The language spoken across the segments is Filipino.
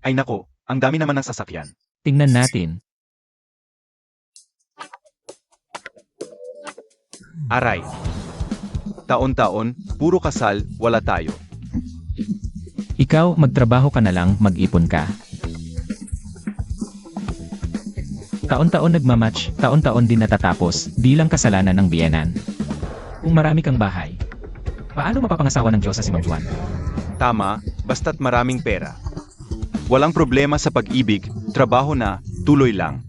Ay nako, ang dami naman ng sasakyan. Tingnan natin. Aray. Taon-taon, puro kasal, wala tayo. Ikaw, magtrabaho ka na lang, mag-ipon ka. Taon-taon nagmamatch, taon-taon din natatapos, di lang kasalanan ng biyenan. Kung marami kang bahay, paano mapapangasawa ng Diyosa si Ma'am Juan? Tama, basta't maraming pera. Walang problema sa pag-ibig, trabaho na, tuloy lang.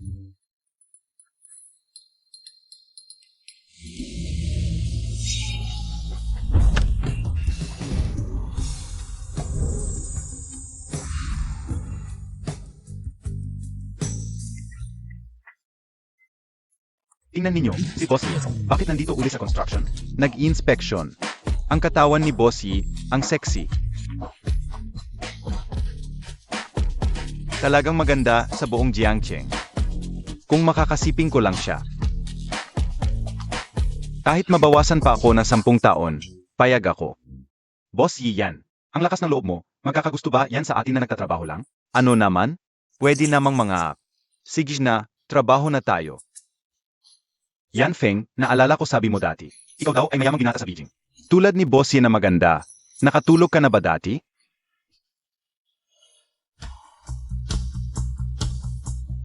Tingnan ninyo, si Bossy, bakit nandito uli sa construction? Nag-inspection. Ang katawan ni Bossy, ang sexy. Talagang maganda sa buong Jiangcheng. Kung makakasiping ko lang siya. Kahit mabawasan pa ako ng 10 taon, payag ako. Bossy yan. Ang lakas ng loob mo, magkakagusto ba yan sa atin na nagtatrabaho lang? Ano naman? Pwede namang mga, sige na, trabaho na tayo. Yan Feng, naalala ko sabi mo dati. Ikaw daw ay mayamang binata sa Beijing. Tulad ni Bossy na maganda, nakatulog ka na ba dati?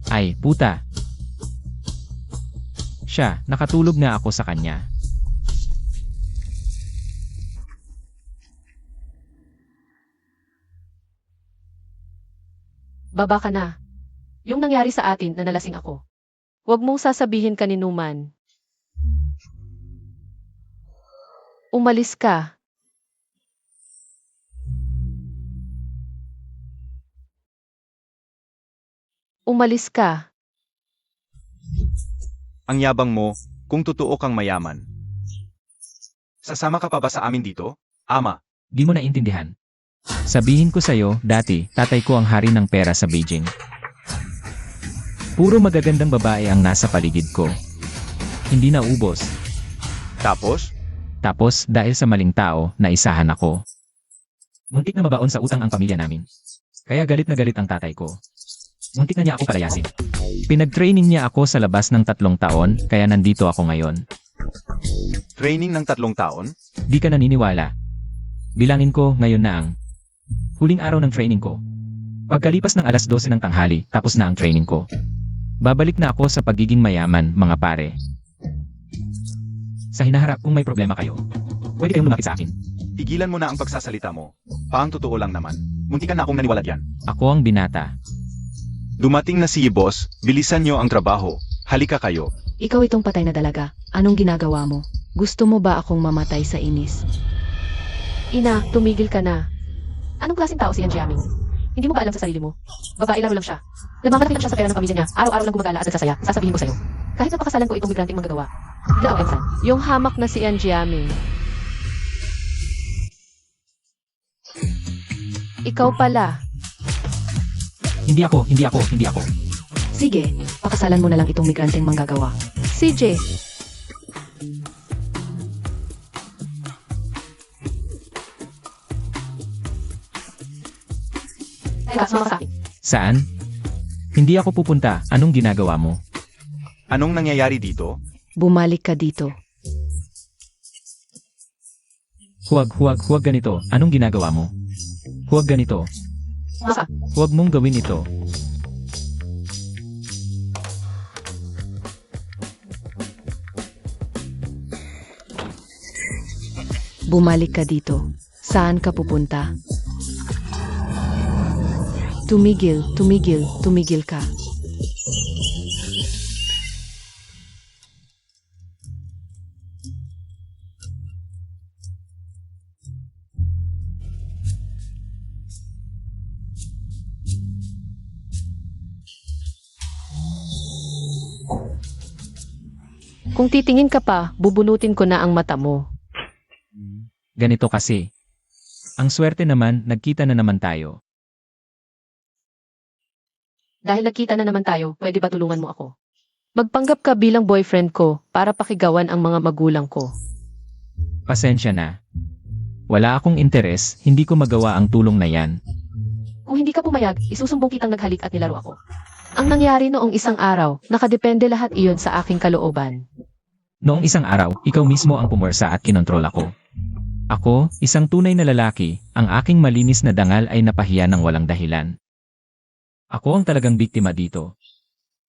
Ay, puta. Siya, nakatulog na ako sa kanya. Baba ka na. Yung nangyari sa atin na nalasing ako. Huwag mong sasabihin kaninuman. Umalis ka. Umalis ka. Ang yabang mo, kung totoo kang mayaman. Sasama ka pa ba sa amin dito, ama? Di mo naintindihan. Sabihin ko sa'yo, dati, tatay ko ang hari ng pera sa Beijing. Puro magagandang babae ang nasa paligid ko. Hindi na ubos. Tapos? Tapos, dahil sa maling tao, naisahan ako. Muntik na mabaon sa utang ang pamilya namin. Kaya galit na galit ang tatay ko. Muntik na niya ako palayasin. Pinag-training niya ako sa labas ng 3 taon, kaya nandito ako ngayon. Training ng 3 taon? Di ka naniniwala. Bilangin ko, ngayon na ang huling araw ng training ko. Pagkalipas ng 12:00 ng tanghali, tapos na ang training ko. Babalik na ako sa pagiging mayaman, mga pare. Sa hinaharap kung may problema kayo, pwede kayong lumapit sa akin. Tigilan mo na ang pagsasalita mo. Paang totoo lang naman. Muntikan na akong naniwala diyan. Ako ang binata. Dumating na si boss, bilisan nyo ang trabaho. Halika kayo. Ikaw itong patay na dalaga. Anong ginagawa mo? Gusto mo ba akong mamatay sa inis? Ina, tumigil ka na. Anong klaseng tao si Yan Jiaming? Hindi mo ba alam sa sarili mo? Babae laro lang siya. Nagmamalaki lang siya sa pera ng pamilya niya. Araw-araw lang gumagala at nagsasaya. Sasabihin ko sa'yo. Kahit napakasalan ko itong migranteng manggagawa. Bigla o Ensan. Yung hamak na si Yan Jiaming. Ikaw pala. Hindi ako. Sige, pakasalan mo na lang itong migranteng manggagawa. CJ. Teka, sumama sa akin. Saan? Hindi ako pupunta. Anong ginagawa mo? Anong nangyayari dito? Bumalik ka dito. Huwag ganito. Anong ginagawa mo? Huwag ganito. Masa? Huwag mong gawin ito. Bumalik ka dito. Saan ka pupunta? Tumigil ka. Kung titingin ka pa, bubunutin ko na ang mata mo. Ganito kasi. Ang swerte naman, nagkita na naman tayo. Dahil nagkita na naman tayo, pwede ba tulungan mo ako? Magpanggap ka bilang boyfriend ko para pakigawan ang mga magulang ko. Pasensya na. Wala akong interes, hindi ko magawa ang tulong na yan. Kung hindi ka pumayag, isusumbong kitang naghalik at nilaro ako. Ang nangyari noong isang araw, nakadepende lahat iyon sa aking kalooban. Noong isang araw, ikaw mismo ang pumersa at kinontrol ako. Ako, isang tunay na lalaki, ang aking malinis na dangal ay napahiya ng walang dahilan. Ako ang talagang biktima dito.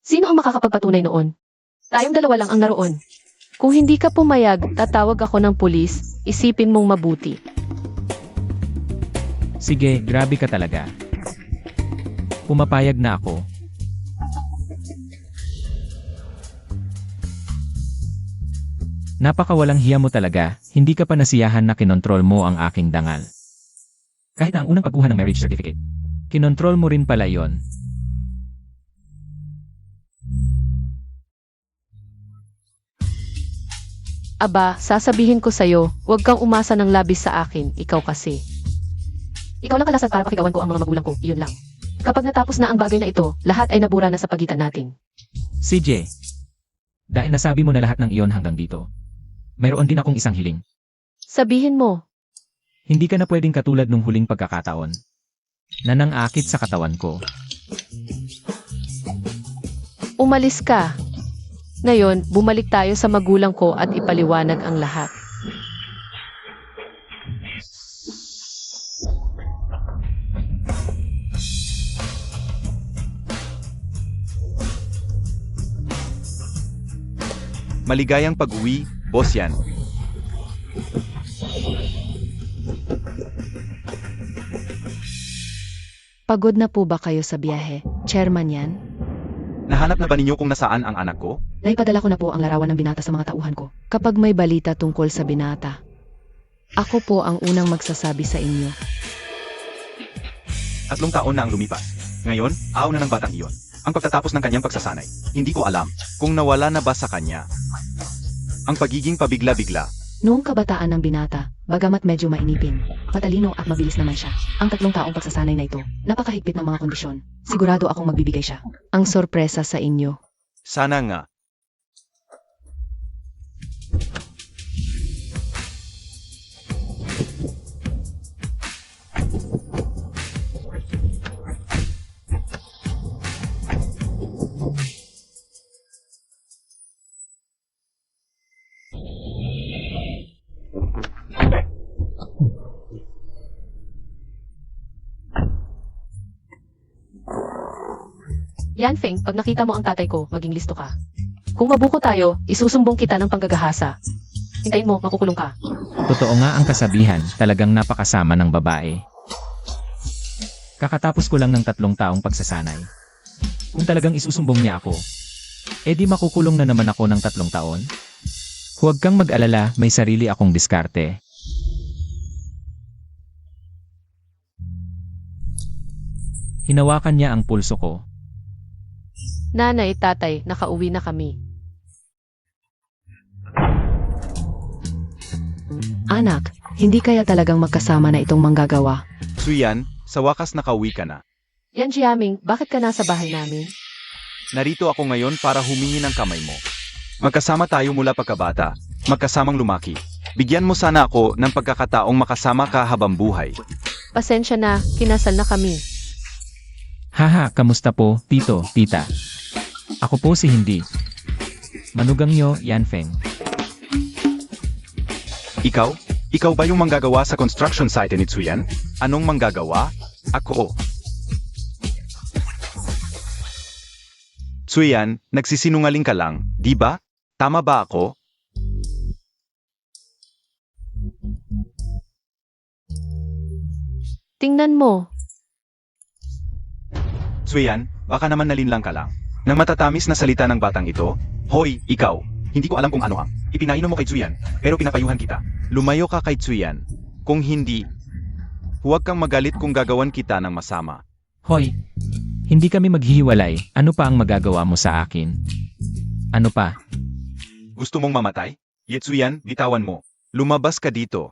Sino ang makakapagpatunay noon? Tayong dalawa lang ang naroon. Kung hindi ka pumayag, tatawag ako ng pulis, isipin mong mabuti. Sige, grabe ka talaga. Pumapayag na ako. Napakawalang hiya mo talaga, hindi ka pa nasiyahan na kinontrol mo ang aking dangal. Kahit na ang unang pagkuha ng marriage certificate, kinontrol mo rin pala yon. Aba, sasabihin ko sa'yo, huwag kang umasa ng labis sa akin, ikaw kasi. Ikaw lang kalasan para pakigawan ko ang mga magulang ko, iyon lang. Kapag natapos na ang bagay na ito, lahat ay nabura na sa pagitan natin. CJ, dahil nasabi mo na lahat ng iyon hanggang dito, mayroon din akong isang hiling. Sabihin mo, Hindi ka na pwedeng katulad nung huling pagkakataon na nangakit sa katawan ko. umalis ka. Ngayon, bumalik tayo sa magulang ko at ipaliwanag ang lahat. Maligayang pag-uwi, Boss Yan. Pagod na po ba kayo sa biyahe? Chairman yan? Nahanap na ba ninyo kung nasaan ang anak ko? Naipadala ko na po ang larawan ng binata sa mga tauhan ko. Kapag may balita tungkol sa binata, ako po ang unang magsasabi sa inyo. 3 taon na ang lumipas. Ngayon, aaw na ng batang iyon. Ang pagtatapos ng kanyang pagsasanay, hindi ko alam kung nawala na ba sa kanya. Ang pagiging pabigla-bigla. Noong kabataan ng binata, bagamat medyo mainipin, matalino at mabilis naman siya. Ang 3 taong pagsasanay na ito, napakahigpit ng mga kondisyon. Sigurado akong magbibigay siya. Ang sorpresa sa inyo. Sana nga. Yan, Feng, pag nakita mo ang tatay ko, maging listo ka. Kung mabuko tayo, isusumbong kita ng panggagahasa. Hintayin mo, makukulong ka. Totoo nga ang kasabihan, talagang napakasama ng babae. Kakatapos ko lang ng 3 taong pagsasanay. Kung talagang isusumbong niya ako, edi makukulong na naman ako ng 3 taon. Huwag kang mag-alala, may sarili akong diskarte. Hinawakan niya ang pulso ko. Nanay, tatay, nakauwi na kami. Anak, hindi kaya talagang magkasama na itong manggagawa? Suyan, sa wakas nakauwi ka na. Yan, Jiaming, bakit ka nasa bahay namin? Narito ako ngayon para humingi ng kamay mo. Magkasama tayo mula pagkabata, magkasamang lumaki. Bigyan mo sana ako ng pagkakataong makasama ka habang buhay. Pasensya na, kinasal na kami. Haha, kamusta po, tito, tita? Ako po si Hindi. Manugang nyo, Yan Feng. Ikaw? Ikaw ba yung manggagawa sa construction site ni Tsuyan? Anong manggagawa? Ako. Tsuyan, nagsisinungaling ka lang, di ba? Tama ba ako? Tingnan mo. Tsuyan, baka naman nalinlang ka lang. Nang matatamis na salita ng batang ito, Hoy, ikaw, hindi ko alam kung ano ang ipinainom mo kay Tsuyan, pero pinapayuhan kita. Lumayo ka kay Tsuyan. Kung hindi, huwag kang magalit kung gagawan kita ng masama. Hoy, hindi kami maghihiwalay. Ano pa ang magagawa mo sa akin? Ano pa? Gusto mong mamatay? Tsuyan, bitawan mo. Lumabas ka dito.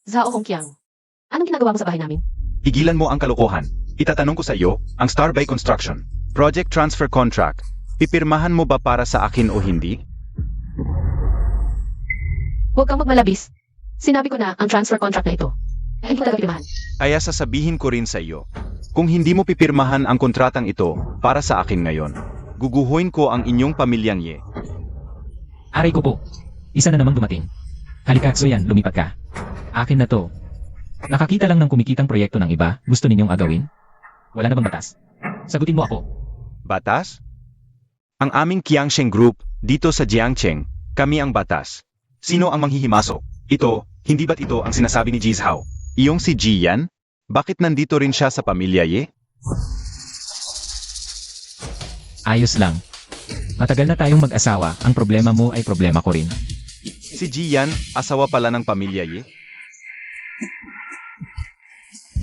Zhao Hongqiang, anong ginagawa mo sa bahay namin? Pigilan mo ang kalokohan. Itatanong ko sa iyo, ang Star by Construction. Project transfer contract. Pipirmahan mo ba para sa akin o hindi? Huwag kang magmalabis. Sinabi ko na ang transfer contract na ito. Hindi ko talaga pipirmahan. Kaya sasabihin ko rin sa iyo. Kung hindi mo pipirmahan ang kontratang ito para sa akin ngayon, guguhoin ko ang inyong pamilyang Ye. Aray ko po. Isa na namang dumating. Halika, so yan, lumipat ka. Akin na to. Nakakita lang ng kumikitang proyekto ng iba, gusto ninyong agawin? Wala na bang batas? Sagutin mo ako. Batas? Ang aming Qiangsheng Group, dito sa Jiangcheng, kami ang batas. Sino ang manghihimasok? Ito, hindi ba't ito ang sinasabi ni Ji Zhao? Iyong si Ji Yan? Bakit nandito rin siya sa pamilya Ye? Ayos lang. Matagal na tayong mag-asawa, ang problema mo ay problema ko rin. Si Ji Yan, asawa pala ng pamilya Ye?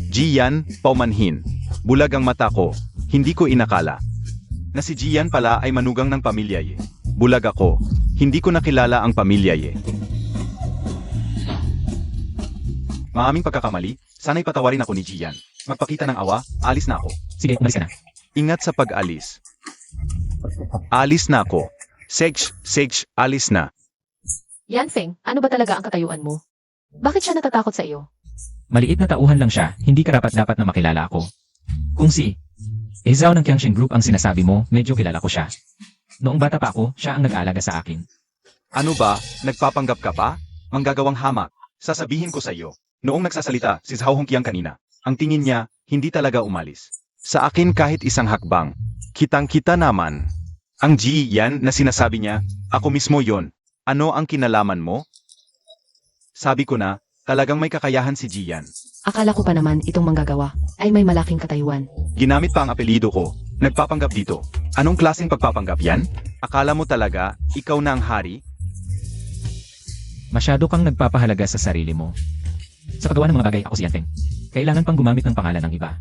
Ji Yan, paumanhin. Bulag ang mata ko, hindi ko inakala. Na si Ji Yan pala ay manugang ng pamilya Ye. Bulag ako, hindi ko nakilala ang pamilya Ye. Maaming pagkakamali, sana'y patawarin ako ni Ji Yan. Magpakita ng awa, alis na ako. Sige, umalis ka na. Ingat sa pag-alis. Alis na ako. Sej, alis na. Yan, Feng, ano ba talaga ang katayuan mo? Bakit siya natatakot sa iyo? Maliit na tauhan lang siya, hindi karapat-dapat na makilala ako. Kung si Zhao ng Qiangsheng Group ang sinasabi mo, medyo kilala ko siya. Noong bata pa ako, siya ang nag-aalaga sa akin. Ano ba, nagpapanggap ka pa? Manggagawang hamak. Sasabihin ko sa iyo. Noong nagsasalita si Zhao Hongqiang kanina, ang tingin niya, hindi talaga umalis. Sa akin kahit isang hakbang. Kitang-kita naman. Ang Ji Yan na sinasabi niya, ako mismo yon. Ano ang kinalaman mo? Sabi ko na, talagang may kakayahan si Ji Yan. Akala ko pa naman itong manggagawa ay may malaking katayuan. Ginamit pa ang apelyido ko. Nagpapanggap dito. Anong klaseng pagpapanggap yan? Akala mo talaga, ikaw na ang hari? Masyado kang nagpapahalaga sa sarili mo. Sa paggawa ng mga bagay, ako si Yan Feng. Kailangan pang gumamit ng pangalan ng iba.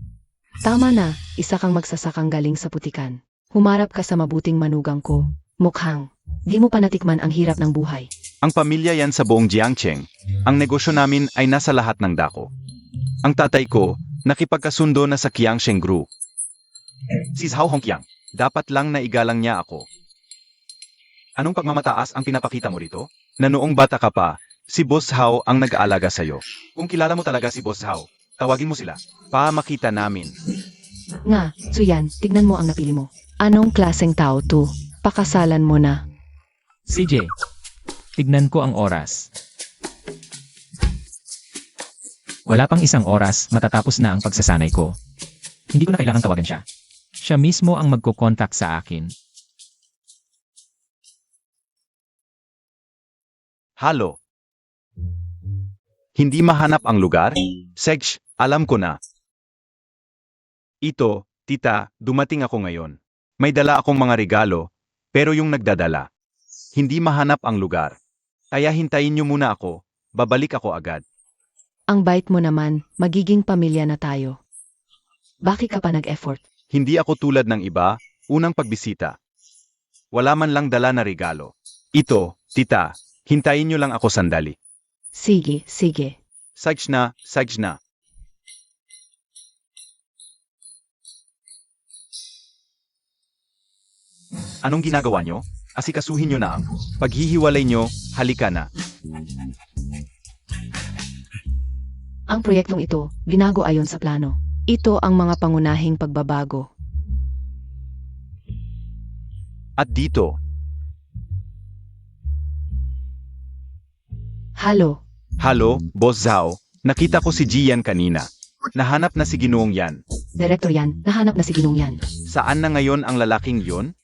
Tama na, isa kang magsasakang galing sa putikan. Humarap ka sa mabuting manugang ko. Mukhang, di mo pa natikman ang hirap ng buhay. Ang pamilya yan sa buong Jiangcheng. Ang negosyo namin ay nasa lahat ng dako. Ang tatay ko, nakipagkasundo na sa Qiangsheng Group. Si Zhao Hongqiang, dapat lang na igalang niya ako. Anong pagmamataas ang pinapakita mo rito? Na noong bata ka pa, si Boss Zhao ang nag-aalaga sa'yo. Kung kilala mo talaga si Boss Zhao, tawagin mo sila. Makita namin. Nga, Suyan, tignan mo ang napili mo. Anong klaseng tao to? Pakasalan mo na. CJ, tignan ko ang oras. Wala pang isang oras, matatapos na ang pagsasanay ko. Hindi ko na kailangan tawagan siya. Siya mismo ang magko-contact sa akin. Halo. Hindi mahanap ang lugar? Sej, alam ko na. Ito, tita, dumating ako ngayon. May dala akong mga regalo, pero yung nagdadala. Hindi mahanap ang lugar. Kaya hintayin niyo muna ako, babalik ako agad. Ang bait mo naman, magiging pamilya na tayo. Bakit ka pa nag-effort? Hindi ako tulad ng iba, unang pagbisita. Wala man lang dala na regalo. Ito, tita, hintayin niyo lang ako sandali. Sige, sige. Saj na, saj na. Anong ginagawa niyo? Asikasuhin niyo na ang paghihiwalay niyo, halika na. Ang proyektong ito, binago ayon sa plano. Ito ang mga pangunahing pagbabago. At dito, Halo, halo, Boss Zhao, nakita ko si Ji Yan kanina. Nahanap na si Ginoong Yan. Director Yan, nahanap na si Ginong Yan. Saan na ngayon ang lalaking yon?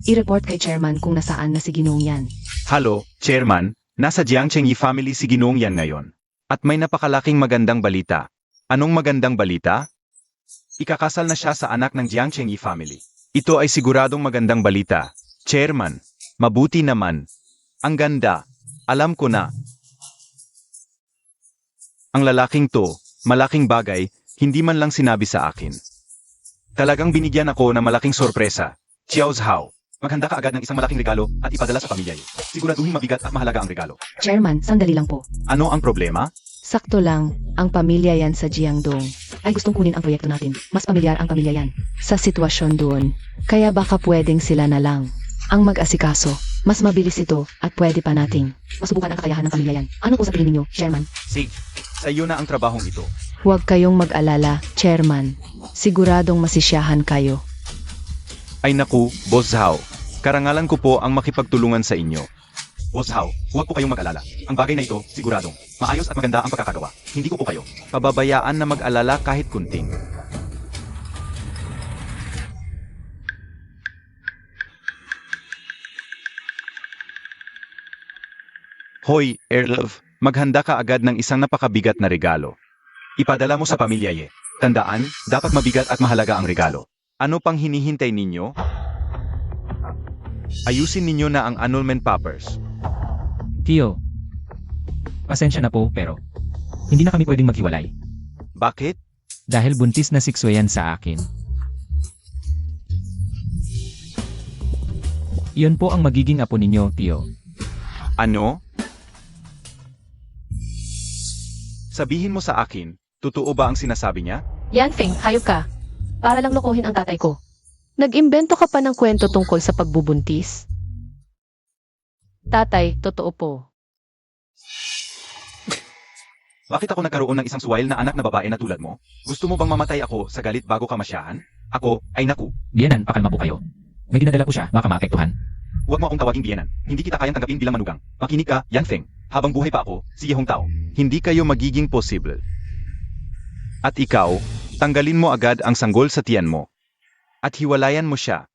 I-report kay chairman kung nasaan na si Ginong Yan. Halo, Chairman, nasa Jiangcheng Yi family si Ginoong Yan ngayon. At may napakalaking magandang balita. Anong magandang balita? Ikakasal na siya sa anak ng Jiangcheng Yi family. Ito ay siguradong magandang balita. Chairman, mabuti naman. Ang ganda. Alam ko na. Ang lalaking to, malaking bagay, hindi man lang sinabi sa akin. Talagang binigyan ako ng malaking sorpresa. Xiao Zhao, maghanda ka agad ng isang malaking regalo at ipadala sa pamilya. Siguraduhin mabigat at mahalaga ang regalo. Chairman, sandali lang po. Ano ang problema? Sakto lang, ang pamilya yan sa Jiangdong ay gustong kunin ang proyekto natin. Mas pamilyar ang pamilya yan. Sa sitwasyon doon, kaya baka pwedeng sila na lang ang mag-asikaso. Mas mabilis ito at pwede pa nating masubukan ang kakayahan ng pamilya yan. Ano po sa tingin ninyo, Chairman? Sige, sa iyo na ang trabahong ito. Huwag kayong mag-alala, Chairman. Siguradong masisiyahan kayo. Ay naku, Boss Zhao. Karangalan ko po ang makipagtulungan sa inyo. Boss Zhao, huwag po kayong mag-alala. Ang bagay na ito, siguradong maayos at maganda ang pagkakagawa. Hindi ko po kayo pababayaan na mag-alala kahit kunting. Hoy, Airlove, maghanda ka agad ng isang napakabigat na regalo. Ipadala mo sa pamilya Ye. Tandaan, dapat mabigat at mahalaga ang regalo. Ano pang hinihintay ninyo? Ayusin ninyo na ang annulment papers. Tio, pasensya na po pero hindi na kami pwedeng maghiwalay. Bakit? Dahil buntis na si Xue yan sa akin. Iyon po ang magiging apo ninyo, Tio. Ano? Sabihin mo sa akin, totoo ba ang sinasabi niya? Yan, Feng, hayop ka. Para lang lokohin ang tatay ko. Nag-imbento ka pa ng kwento tungkol sa pagbubuntis? Tatay, totoo po. Bakit ako nagkaroon ng isang suwail na anak na babae na tulad mo? Gusto mo bang mamatay ako sa galit bago ka masyahan? Ako, ay naku. Biyanan, pakalma po kayo. May dinadala po siya, baka maapektuhan. Huwag mo akong tawaging biyenan. Hindi kita kayang tanggapin bilang manugang. Makinig ka, Yan Feng. Habang buhay pa ako, si Yehong Tao. Hindi kayo magiging posible. At ikaw, tanggalin mo agad ang sanggol sa tiyan mo. At hiwalayan mo siya.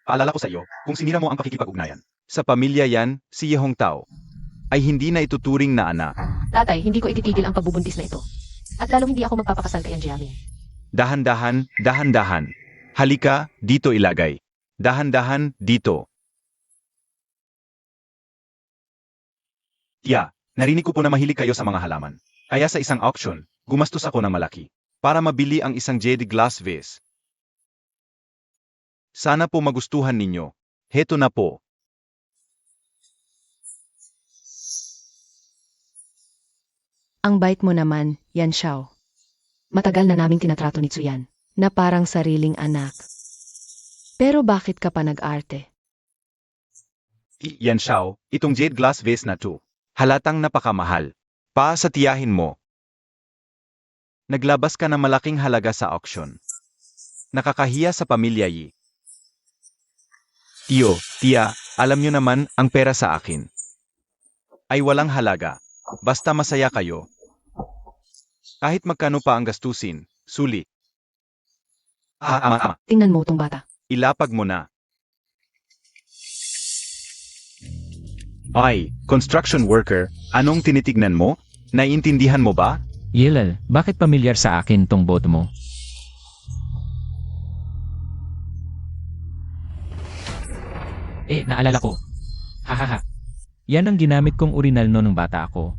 Paalala ko sa iyo, kung sinira mo ang pakikipag-ugnayan. Sa pamilya yan, si Yehong Tao ay hindi na ituturing na anak. Tatay, hindi ko ititigil ang pagbubuntis na ito. At lalong hindi ako magpapakasal kay Anjiaming. Dahan-dahan, dahan-dahan. Halika, dito ilagay. Dahan-dahan, dito. Narinig ko po na mahilig kayo sa mga halaman. Kaya sa isang auction, gumastos ako ng malaki para mabili ang isang jade glass vase. Sana po magustuhan ninyo. Heto na po. Ang bait mo naman, Yan Xiao. Matagal na naming tinatrato ni Tsuyan, na parang sariling anak. Pero bakit ka pa nag-arte? Yan Xiao, itong jade glass vase na to. Halatang napakamahal. Pa sa tiyahin mo. Naglabas ka ng malaking halaga sa auction. Nakakahiya sa pamilya Yi. Tiyo, tiya, alam nyo naman ang pera sa akin ay walang halaga. Basta masaya kayo. Kahit magkano pa ang gastusin, sulit. Ama. Tingnan mo tong bata. Ilapag mo na. Ay, construction worker, anong tinitignan mo? Naiintindihan mo ba? Yelal, bakit pamilyar sa akin tong boto mo? Naalala ko. Hahaha. Yan ang ginamit kong urinal no nung bata ako.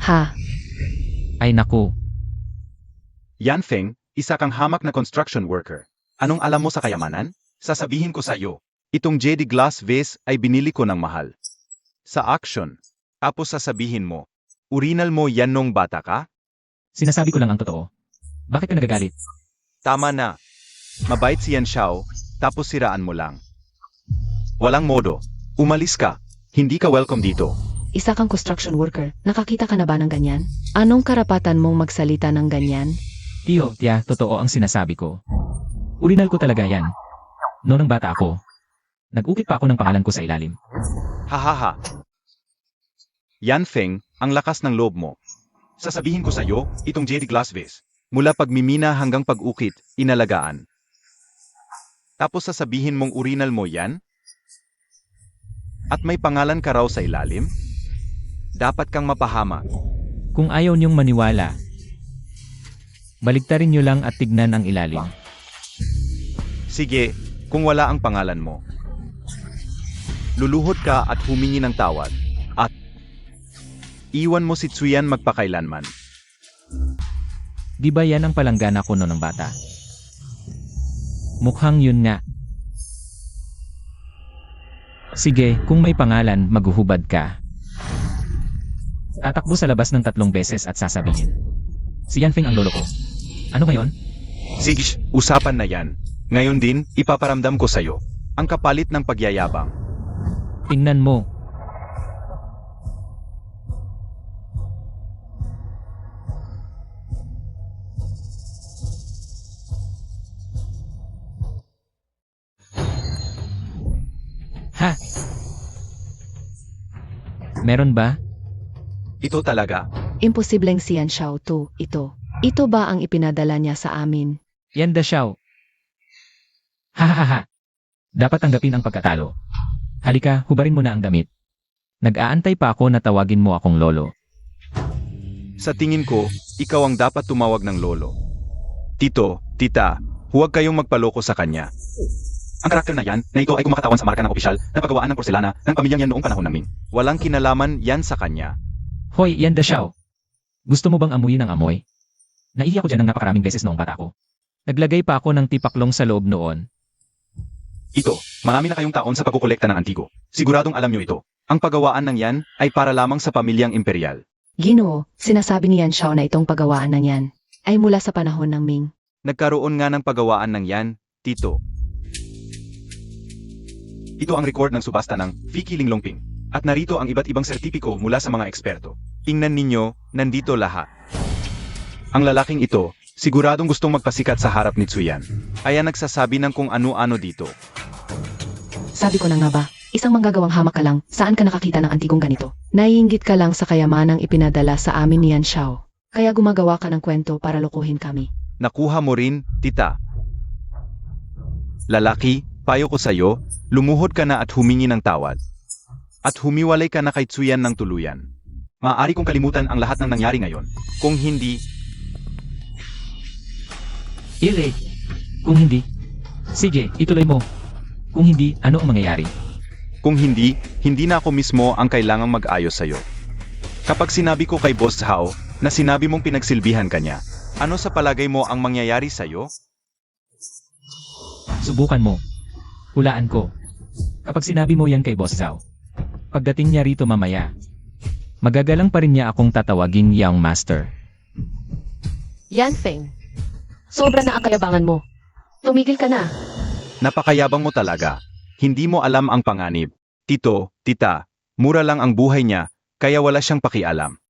Ha? Ay naku. Yan Feng, isa kang hamak na construction worker. Anong alam mo sa kayamanan? Sasabihin ko sa iyo. Itong jade glass vase ay binili ko ng mahal. Sa auction. Tapos sasabihin mo, urinal mo yan nung bata ka? Sinasabi ko lang ang totoo. Bakit ka nagagalit? Tama na. Mabait si Yan Xiao, tapos siraan mo lang. Walang modo. Umalis ka. Hindi ka welcome dito. Isa kang construction worker. Nakakita ka na ba ng ganyan? Anong karapatan mong magsalita ng ganyan? Tio, tiya, totoo ang sinasabi ko. Urinal ko talaga yan. Noong bata ako. Nag-ukit pa ako ng pangalan ko sa ilalim. Hahaha. Yan Feng, ang lakas ng loob mo. Sasabihin ko sa iyo, itong jade glass vase. Mula pagmimina hanggang pag-ukit, inalagaan. Tapos sasabihin mong urinal mo yan? At may pangalan ka raw sa ilalim? Dapat kang mapahamak. Kung ayaw niyong maniwala, baliktarin niyo lang at tignan ang ilalim. Sige, kung wala ang pangalan mo. Luluhod ka at humingi ng tawad. At iwan mo si Tsuyan magpakailanman. Di ba yan ang palanggana ko noong bata? Mukhang yun nga. Sige, kung may pangalan, maghuhubad ka. Tatakbo sa labas ng 3 beses at sasabihin. Si Yanfeng ang lolo ko. Ano ngayon? Sige, usapan na yan. Ngayon din, ipaparamdam ko sa'yo. Ang kapalit ng pagyayabang. Tingnan mo. Ha? Meron ba? Ito talaga. Imposibleng si Yan Xiao to, ito. Ito ba ang ipinadala niya sa amin? Yan da Xiao. Ha. Dapat tanggapin ang pagkatalo. Halika, hubarin mo na ang damit. Nag-aantay pa ako na tawagin mo akong lolo. Sa tingin ko, ikaw ang dapat tumawag ng lolo. Tito, tita, huwag kayong magpaloko sa kanya. Ang karakter na yan, na ito ay kumakatawan sa marka ng opisyal na pagawaan ng porselana ng pamilyang yan noong panahon namin. Walang kinalaman yan sa kanya. Hoy, yan da Xiao. Gusto mo bang amuyin ang amoy? Naiiyak ko dyan ng napakaraming beses noong bata ko. Naglagay pa ako ng tipaklong sa loob noon. Ito, marami na kayong taon sa pagkukolekta ng antigo. Siguradong alam nyo ito. Ang pagawaan ng yan ay para lamang sa pamilyang imperial. Ginoo, sinasabi ni Yan Xiao na itong pagawaan na yan ay mula sa panahon ng Ming. Nagkaroon nga ng pagawaan ng yan, Tito. Ito ang record ng subasta ng Vicky Linglongping. At narito ang iba't ibang sertipiko mula sa mga eksperto. Tingnan ninyo, nandito lahat. Ang lalaking ito, siguradong gustong magpasikat sa harap ni Tsuyan. Kaya nagsasabi ng kung ano-ano dito. Sabi ko na nga ba, isang manggagawang hamak ka lang, saan ka nakakita ng antigong ganito? Naiinggit ka lang sa kayamanang ipinadala sa amin ni Yan Xiao. Kaya gumagawa ka ng kwento para lokohin kami. Nakuha mo rin, tita. Lalaki, payo ko sa'yo, lumuhod ka na at humingi ng tawad. At humiwalay ka na kay Tsuyan ng tuluyan. Maaari kong kalimutan ang lahat ng nangyari ngayon. Kung hindi, Ile, kung hindi. Sige, ituloy mo. Kung hindi, ano ang mangyayari? kung hindi, hindi na ako mismo ang kailangang mag-ayos sa'yo. Kapag sinabi ko kay Boss Hao na sinabi mong pinagsilbihan ka niya, ano sa palagay mo ang mangyayari sa'yo? Subukan mo. Hulaan ko. Kapag sinabi mo yan kay Boss Zhao, pagdating niya rito mamaya, magagalang pa rin niya akong tatawaging Young Master. Yan Feng. Sobra na ang kayabangan mo. Tumigil ka na. Napakayabang mo talaga. Hindi mo alam ang panganib. Tito, tita, mura lang ang buhay niya, kaya wala siyang pakialam.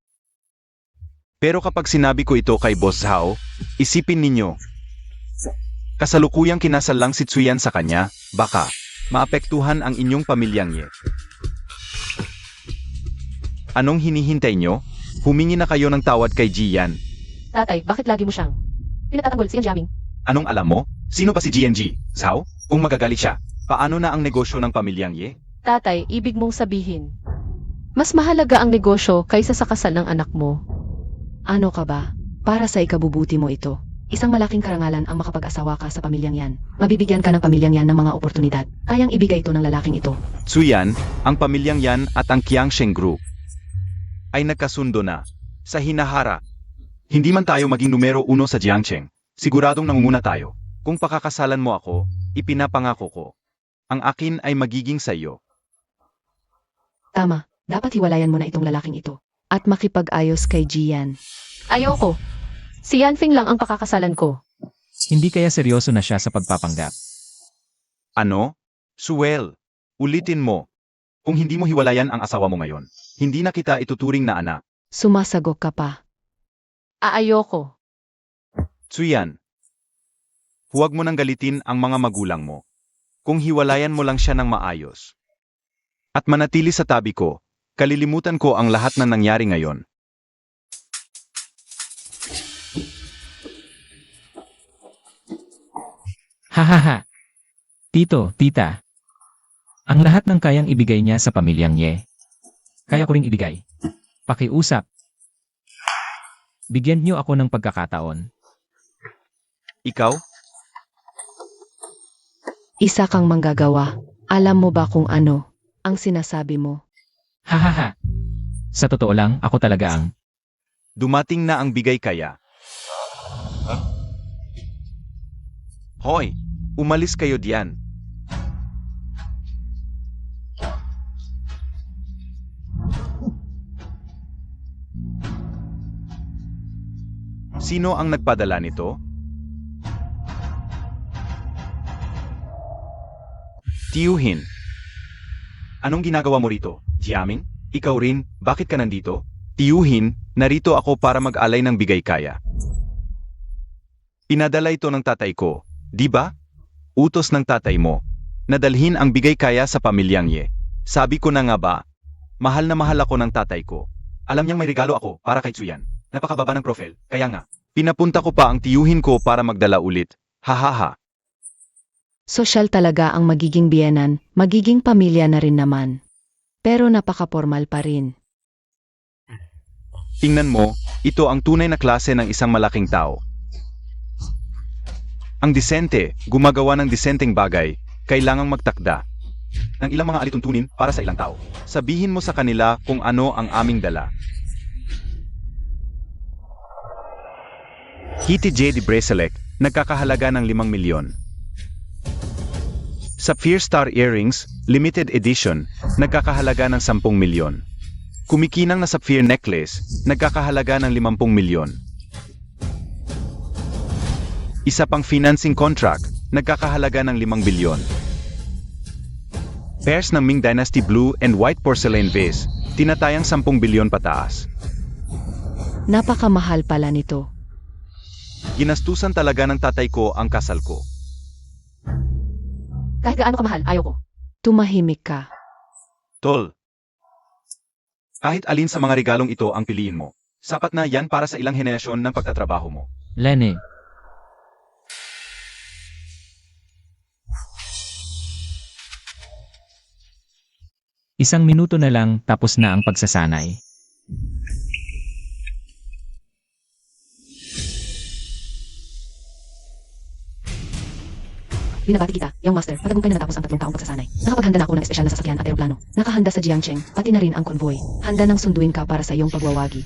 Pero kapag sinabi ko ito kay Boss Hao, isipin ninyo, kasalukuyang kinasal lang si Tsuyan sa kanya, baka maapektuhan ang inyong pamilyang ye. Anong hinihintay nyo? Humingi na kayo ng tawad kay Jiyan. Tatay, bakit lagi mo siyang pinatatanggol si Yan Jiaming? Anong alam mo? Sino ba si GNG? Sao? Kung magagalit siya, paano na ang negosyo ng pamilyang ye? Tatay, ibig mong sabihin, mas mahalaga ang negosyo kaysa sa kasal ng anak mo. Ano ka ba? Para sa ikabubuti mo ito. Isang malaking karangalan ang makapag-asawa ka sa pamilyang yan. Mabibigyan ka ng pamilyang yan ng mga oportunidad. Kayang ibigay ito ng lalaking ito. Tsuyan, ang pamilyang yan at ang Qiangsheng Group ay nagkasundo na sa hinahara. Hindi man tayo maging numero 1 sa Jiangsheng, siguradong nangunguna tayo. Kung pakakasalan mo ako, ipinapangako ko. Ang akin ay magiging sa iyo. Tama, dapat hiwalayan mo na itong lalaking ito. At makipag-ayos kay Jian. Ayoko. Si Yanfeng lang ang pakakasalan ko. Hindi kaya seryoso na siya sa pagpapanggap. Ano? Suel, ulitin mo. Kung hindi mo hiwalayan ang asawa mo ngayon, hindi na kita ituturing na anak. Sumasagok ka pa. Ayoko. Tsuyan, huwag mo nang galitin ang mga magulang mo. Kung hiwalayan mo lang siya ng maayos. At manatili sa tabi ko, kalilimutan ko ang lahat na nangyari ngayon. Hahaha. Tito, tita. Ang lahat ng kayang ibigay niya sa pamilyang Ye, kaya ko ring ibigay. Pakiusap. Bigyan niyo ako ng pagkakataon. Ikaw? Isa kang manggagawa. Alam mo ba kung ano ang sinasabi mo? Hahaha. Sa totoo lang, ako talaga ang... Dumating na ang bigay kaya. Hoy, umalis kayo diyan. Sino ang nagpadala nito? Tiyuhin. Anong ginagawa mo rito, Jiaming? Ikaw rin, bakit ka nandito? Tiyuhin, narito ako para mag-alay ng bigay kaya. Pinadala ito ng tatay ko, di ba? Utos ng tatay mo. Nadalhin ang bigay kaya sa pamilyang Ye. Sabi ko na nga ba, mahal na mahal ako ng tatay ko. Alam niyang may regalo ako para kay Tsuyan. Napakababa ng profile, kaya nga. Pinapunta ko pa ang tiyuhin ko para magdala ulit. Hahaha. Sosyal talaga ang magiging biyenan, magiging pamilya na rin naman. Pero napaka-formal pa rin. Tingnan mo, ito ang tunay na klase ng isang malaking tao. Ang disente, gumagawa ng disenteng bagay, kailangang magtakda ng ilang mga alituntunin para sa ilang tao. Sabihin mo sa kanila kung ano ang aming dala. Kitty Jade bracelet, nagkakahalaga ng 5 milyon. Sapphire Star Earrings, limited edition, nagkakahalaga ng 10 milyon. Kumikinang na sapphire necklace, nagkakahalaga ng 50 milyon. Isa pang financing contract, nagkakahalaga ng 5 bilyon. Pairs ng Ming Dynasty Blue and White Porcelain Vase, tinatayang 10 bilyon pataas. Napakamahal pala nito. Ginastusan talaga ng tatay ko ang kasal ko. Kahit gaano kamahal, ayaw ko. Tumahimik ka. Tol. Kahit alin sa mga regalong ito ang piliin mo, sapat na yan para sa ilang henerasyon ng pagtatrabaho mo. Lenny, isang minuto na lang tapos na ang pagsasanay. Binabati kita, Young Master, matagumpay na natapos ang 3 taong pagsasanay. Nakapaghanda na ako ng espesyal na sasakyan at eroplano. Nakahanda sa Jiangcheng, pati na rin ang konvoy. Handa nang sunduin ka para sa iyong pagwawagi.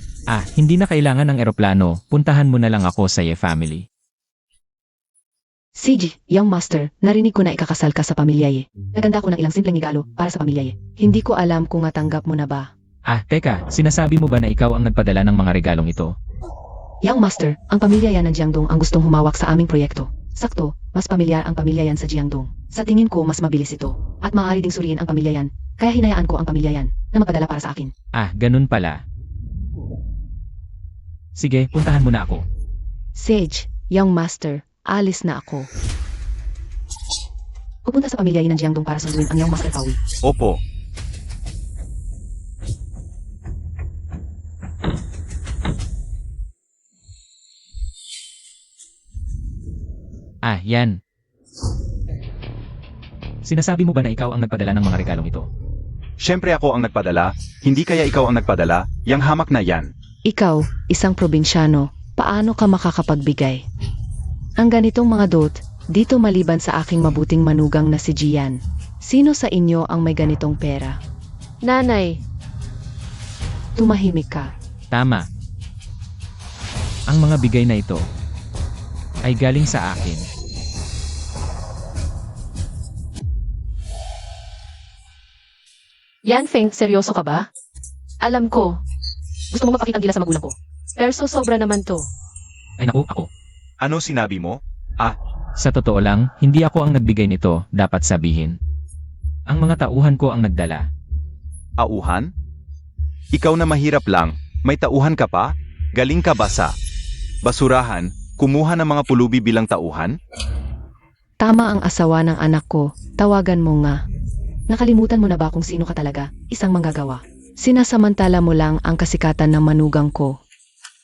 Hindi na kailangan ng eroplano, puntahan mo na lang ako sa Ye family. Sige, Young Master, narinig ko na ikakasal ka sa pamilya Ye. Naganda ko ng ilang simpleng regalo para sa pamilya Ye. Hindi ko alam kung matanggap mo na ba. Teka, sinasabi mo ba na ikaw ang nagpadala ng mga regalong ito? Young Master, ang pamilya yan ng Jiangdong ang gustong humawak sa aming proyekto. Sakto, mas pamilyar ang pamilya yan sa Jiangdong. Sa tingin ko mas mabilis ito. At maaari ding suriin ang pamilya yan. Kaya hinayaan ko ang pamilya yan na magpadala para sa akin. Ganun pala. Sige, puntahan mo na ako. Sage, Young Master, alis na ako. Pupunta sa pamilya yan ng Jiangdong para sunduin ang Young Master Pawi. Opo. Yan. Sinasabi mo ba na ikaw ang nagpadala ng mga regalong ito? Siyempre ako ang nagpadala, hindi kaya ikaw ang nagpadala, yang hamak na yan. Ikaw, isang probinsyano, paano ka makakapagbigay? Ang ganitong mga dot, dito maliban sa aking mabuting manugang na si Jian. Sino sa inyo ang may ganitong pera? Nanay. Tumahimik ka. Tama. Ang mga bigay na ito ay galing sa akin. Yan, Feng, seryoso ka ba? Alam ko. Gusto mo mapakitang gila sa magulang ko. Pero sobra naman to. Ay naku, ako. Ano sinabi mo? Sa totoo lang, hindi ako ang nagbigay nito, dapat sabihin. Ang mga tauhan ko ang nagdala. Auhan? Ikaw na mahirap lang, may tauhan ka pa? Galing ka ba sa basurahan, kumuha ng mga pulubi bilang tauhan? Tama ang asawa ng anak ko. Tawagan mo nga. Nakalimutan mo na ba kung sino ka talaga? Isang manggagawa. Sinasamantala mo lang ang kasikatan ng manugang ko.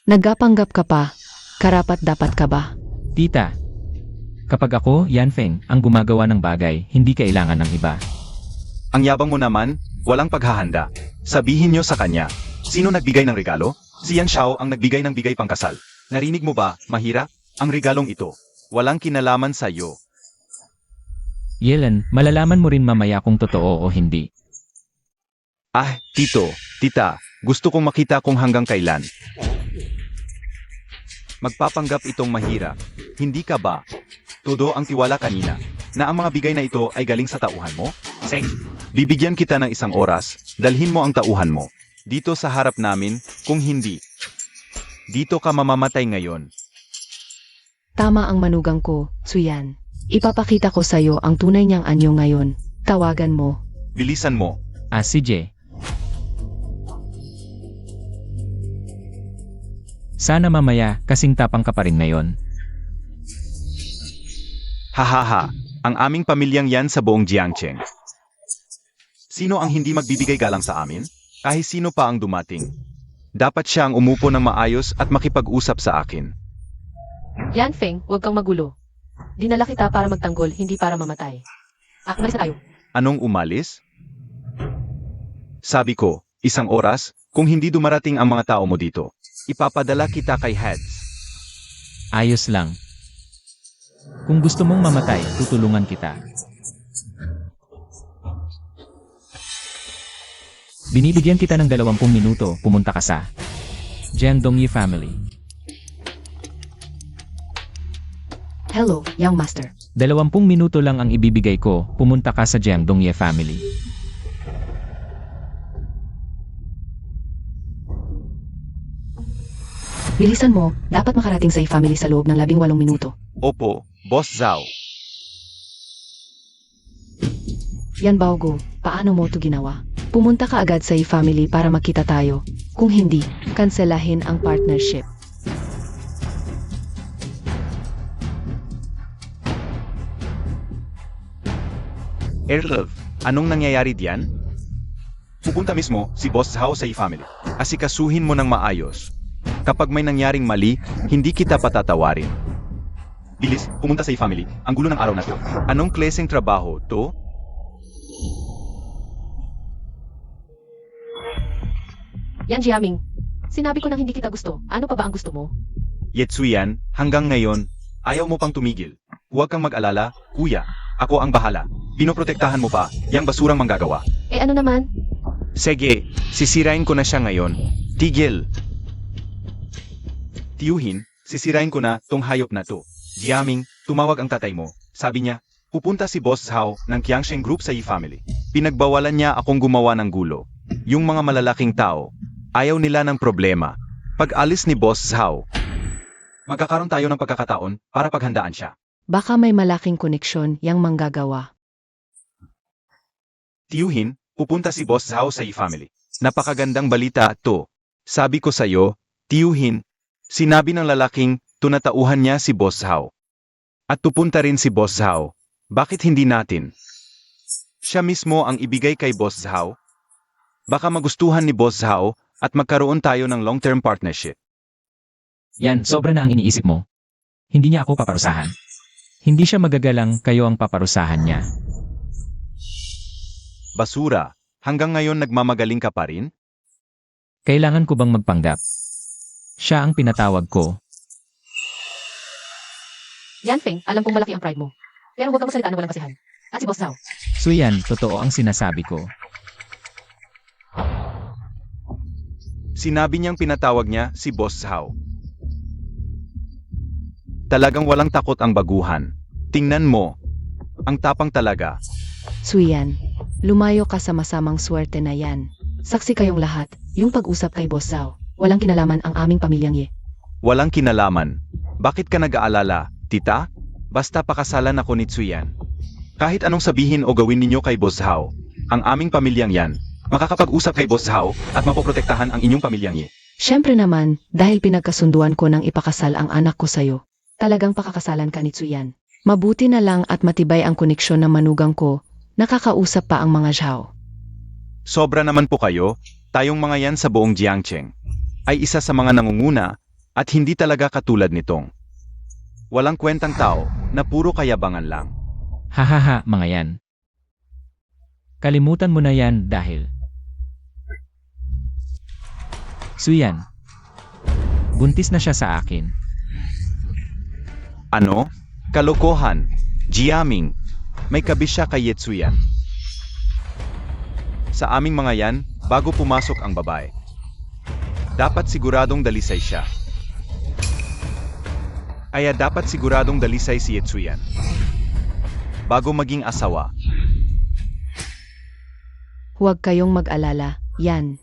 Naggapanggap ka pa. Karapat-dapat ka ba? Tita, kapag ako, Yan Feng, ang gumagawa ng bagay, hindi kailangan ng iba. Ang yabang mo naman, walang paghahanda. Sabihin nyo sa kanya, sino nagbigay ng regalo? Si Yan Xiao ang nagbigay ng bigay pangkasal. Narinig mo ba, Mahira? Ang regalong ito, walang kinalaman sa iyo. Yelan, malalaman mo rin mamaya kung totoo o hindi. Tito, tita, gusto kong makita kung hanggang kailan. Magpapanggap itong Mahira. Hindi ka ba? Todo ang tiwala kanina, na ang mga bigay na ito ay galing sa tauhan mo? Sige, bibigyan kita ng 1 oras, dalhin mo ang tauhan mo. Dito sa harap namin, kung hindi. Dito ka mamamatay ngayon. Tama ang manugang ko, Suyan. Ipapakita ko sa'yo ang tunay niyang anyo ngayon. Tawagan mo. Bilisan mo. Sige. Sana mamaya kasing tapang ka pa rin ngayon. Hahaha, ang aming pamilyang yan sa buong Jiangcheng. Sino ang hindi magbibigay galang sa amin? Kahit sino pa ang dumating. Dapat siya ang umupo ng maayos at makipag-usap sa akin. Yan, Feng, huwag kang magulo. Dinala kita para magtanggol, hindi para mamatay. Malis na tayo. Anong umalis? Sabi ko, 1 oras, kung hindi dumarating ang mga tao mo dito, ipapadala kita kay Heads. Ayos lang. Kung gusto mong mamatay, tutulungan kita. Binibigyan kita ng 20 minuto, pumunta ka sa Jiang Dongyi family. Hello, young master. 20 minuto lang ang ibibigay ko, pumunta ka sa Jiang Dongyi family. Bilisan mo, dapat makarating sa family sa loob ng 18 minuto. Opo, Boss Zhao. Yan, Baogo, paano mo to ginawa? Pumunta ka agad sa family para makita tayo. Kung hindi, kanselahin ang partnership. Erlov, anong nangyayari diyan? Pupunta mismo si Boss Zhao sa family. Asikasuhin mo ng maayos. Kapag may nangyaring mali, hindi kita patatawarin. Bilis, pumunta sa family. Ang gulo ng araw na to. Anong klaseng trabaho to? Yan, Jiaming. Sinabi ko nang hindi kita gusto. Ano pa ba ang gusto mo? Yetsuyan, hanggang ngayon, ayaw mo pang tumigil. Huwag kang mag-alala, kuya. Ako ang bahala. Pinoprotektahan mo pa, yang basurang manggagawa. Ano naman? Sige, sisirain ko na siya ngayon. Tigil! Tiyuhin, sisirain ko na tong hayop na to. Jiaming, tumawag ang tatay mo. Sabi niya, pupunta si Boss Zhao ng Qiangsheng Group sa family. Pinagbawalan niya akong gumawa ng gulo. Yung mga malalaking tao, ayaw nila ng problema. Pag alis ni Boss Zhao, magkakaroon tayo ng pagkakataon para paghandaan siya. Baka may malaking koneksyon yang manggagawa. Tiyuhin, pupunta si Boss Zhao sa family. Napakagandang balita to. Sabi ko sa'yo, tiyuhin, sinabi ng lalaking tunatauhan niya si Boss Zhao. At pupunta rin si Boss Zhao. Bakit hindi natin? Siya mismo ang ibigay kay Boss Zhao. Baka magustuhan ni Boss Zhao at magkaroon tayo ng long-term partnership. Yan, sobra na ang iniisip mo. Hindi niya ako paparusahan. Hindi siya magagalang, kayo ang paparusahan niya. Basura, hanggang ngayon nagmamagaling ka pa rin? Kailangan ko bang magpanggap? Siya ang pinatawag ko. Yan, Feng, alam kong malaki ang pride mo. Pero huwag kang magsalita ng walang kasihan. At si Boss Zhao. So yan, totoo ang sinasabi ko. Sinabi niyang pinatawag niya si Boss Zhao. Talagang walang takot ang baguhan. Tingnan mo. Ang tapang talaga. Suyan, lumayo ka sa masamang swerte na yan. Saksi kayong lahat, yung pag-usap kay Boss Zhao. Walang kinalaman ang aming pamilyang ye. Walang kinalaman. Bakit ka nag-aalala, tita? Basta pakasalan ako ni Tsuyan. Kahit anong sabihin o gawin ninyo kay Boss Zhao, ang aming pamilyang yan, makakapag-usap kay Boss Zhao at mapoprotektahan ang inyong pamilyang ye. Siyempre naman, dahil pinagkasunduan ko ng ipakasal ang anak ko sa'yo. Talagang pakakasalan ka ni Tsuyan. Mabuti na lang at matibay ang koneksyon ng manugang ko, nakakausap pa ang mga Zhao. Sobra naman po kayo, tayong mga yan sa buong Jiangcheng ay isa sa mga nangunguna at hindi talaga katulad nitong walang kwentang tao na puro kayabangan lang. Hahaha, mga yan. Kalimutan mo na yan dahil Suyan, buntis na siya sa akin. Ano? Kalokohan. Jiaming. May kabis siya kay Yetsuyan. Sa aming mga yan, bago pumasok ang babae, dapat siguradong dalisay siya. Kaya dapat siguradong dalisay si Yetsuyan bago maging asawa. Huwag kayong mag-alala, yan.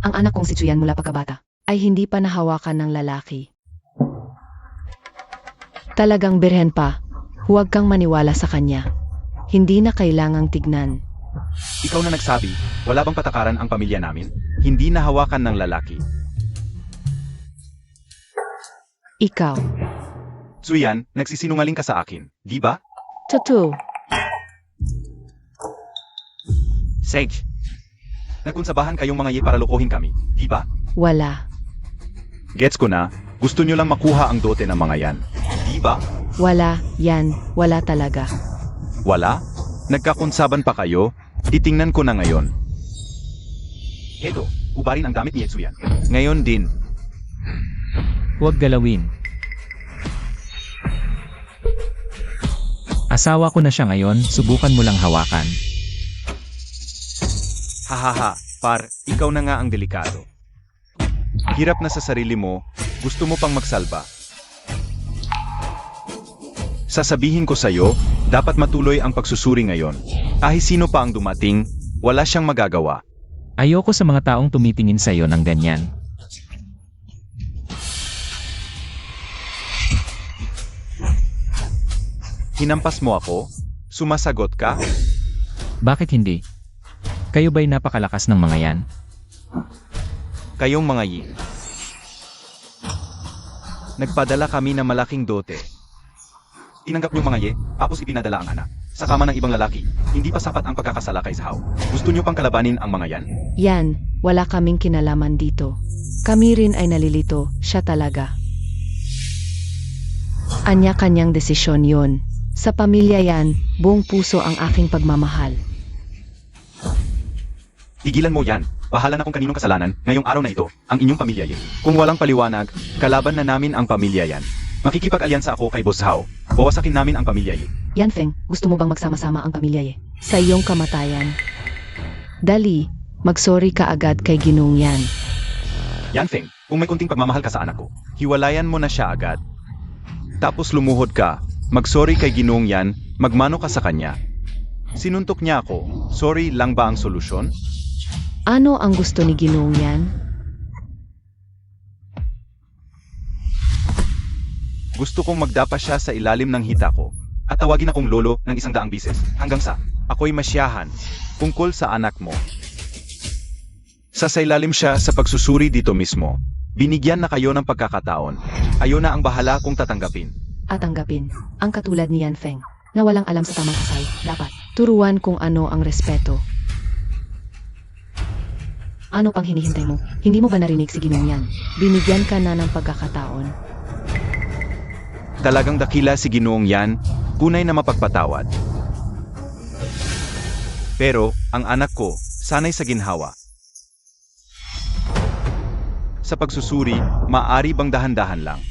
Ang anak kong si Tsuyan mula pagkabata ay hindi pa nahawakan ng lalaki. Talagang birhen pa, huwag kang maniwala sa kanya. Hindi na kailangang tignan. Ikaw na nagsabi, wala bang patakaran ang pamilya namin? Hindi nahawakan ng lalaki. Ikaw. Tsuyan, nagsisinungaling ka sa akin, di ba? Totoo. Sage, nagkunsabahan kayong mga ye para lokohin kami, di ba? Wala. Gets ko na, gusto nyo lang makuha ang dote ng mga yan, di ba? Wala, yan. Wala talaga. Wala? Nagkakunsaban pa kayo? Titingnan ko na ngayon. Eto, ubarin ang gamit ni Tsuyan. Ngayon din. Huwag galawin. Asawa ko na siya ngayon, subukan mo lang hawakan. Hahaha, par, ikaw na nga ang delikado. Hirap na sa sarili mo, gusto mo pang magsalba. Sasabihin ko sa'yo, dapat matuloy ang pagsusuri ngayon. Kahit sino pa ang dumating, wala siyang magagawa. Ayoko sa mga taong tumitingin sa'yo ng ganyan. Hinampas mo ako? Sumasagot ka? Bakit hindi? Kayo ba'y napakalakas ng mga yan? Kayong mga yi. Nagpadala kami ng malaking dote. Tinanggap niyo mga ye, tapos ipinadala ang anak. Sa kama ng ibang lalaki, hindi pa sapat ang pagkakasala kay Zhao. Gusto niyo pang kalabanin ang mga yan? Yan, wala kaming kinalaman dito. Kami rin ay nalilito, siya talaga. Anya-kanyang desisyon yon. Sa pamilya yan, buong puso ang aking pagmamahal. Tigilan mo yan. Bahala na kung kaninong kasalanan, ngayong araw na ito, ang inyong pamilya ye. Kung walang paliwanag, kalaban na namin ang pamilya yan. Makikipag-alyansa ako kay Boss Zhao. Bawasakin namin ang pamilya ye. Yan Feng, gusto mo bang magsama-sama ang pamilya ye? Sa iyong kamatayan. Dali, magsorry ka agad kay Ginong yan. Yan Feng, kung may kunting pagmamahal ka sa anak ko, hiwalayan mo na siya agad. Tapos lumuhod ka, magsorry kay Ginong yan, magmano ka sa kanya. Sinuntok niya ako, sorry lang ba ang solusyon? Ano ang gusto ni Ginong yan? Gusto kong magdapa siya sa ilalim ng hita ko, at tawagin akong lolo ng 100 bises, hanggang sa ako'y masyahan, tungkol sa anak mo. Sasailalim siya sa pagsusuri dito mismo. Binigyan na kayo ng pagkakataon. Ayo na ang bahala kung tatanggapin. At tanggapin, ang katulad ni Yan Feng, na walang alam sa tamang kasal, dapat turuan kung ano ang respeto. Ano pang hinihintay mo? Hindi mo ba narinig si Ginong yan? Binigyan ka na ng pagkakataon. Talagang dakila si Ginoong yan, kunay na mapagpatawad. Pero, ang anak ko, sanay sa ginhawa. Sa pagsusuri, maaari bang dahan-dahan lang?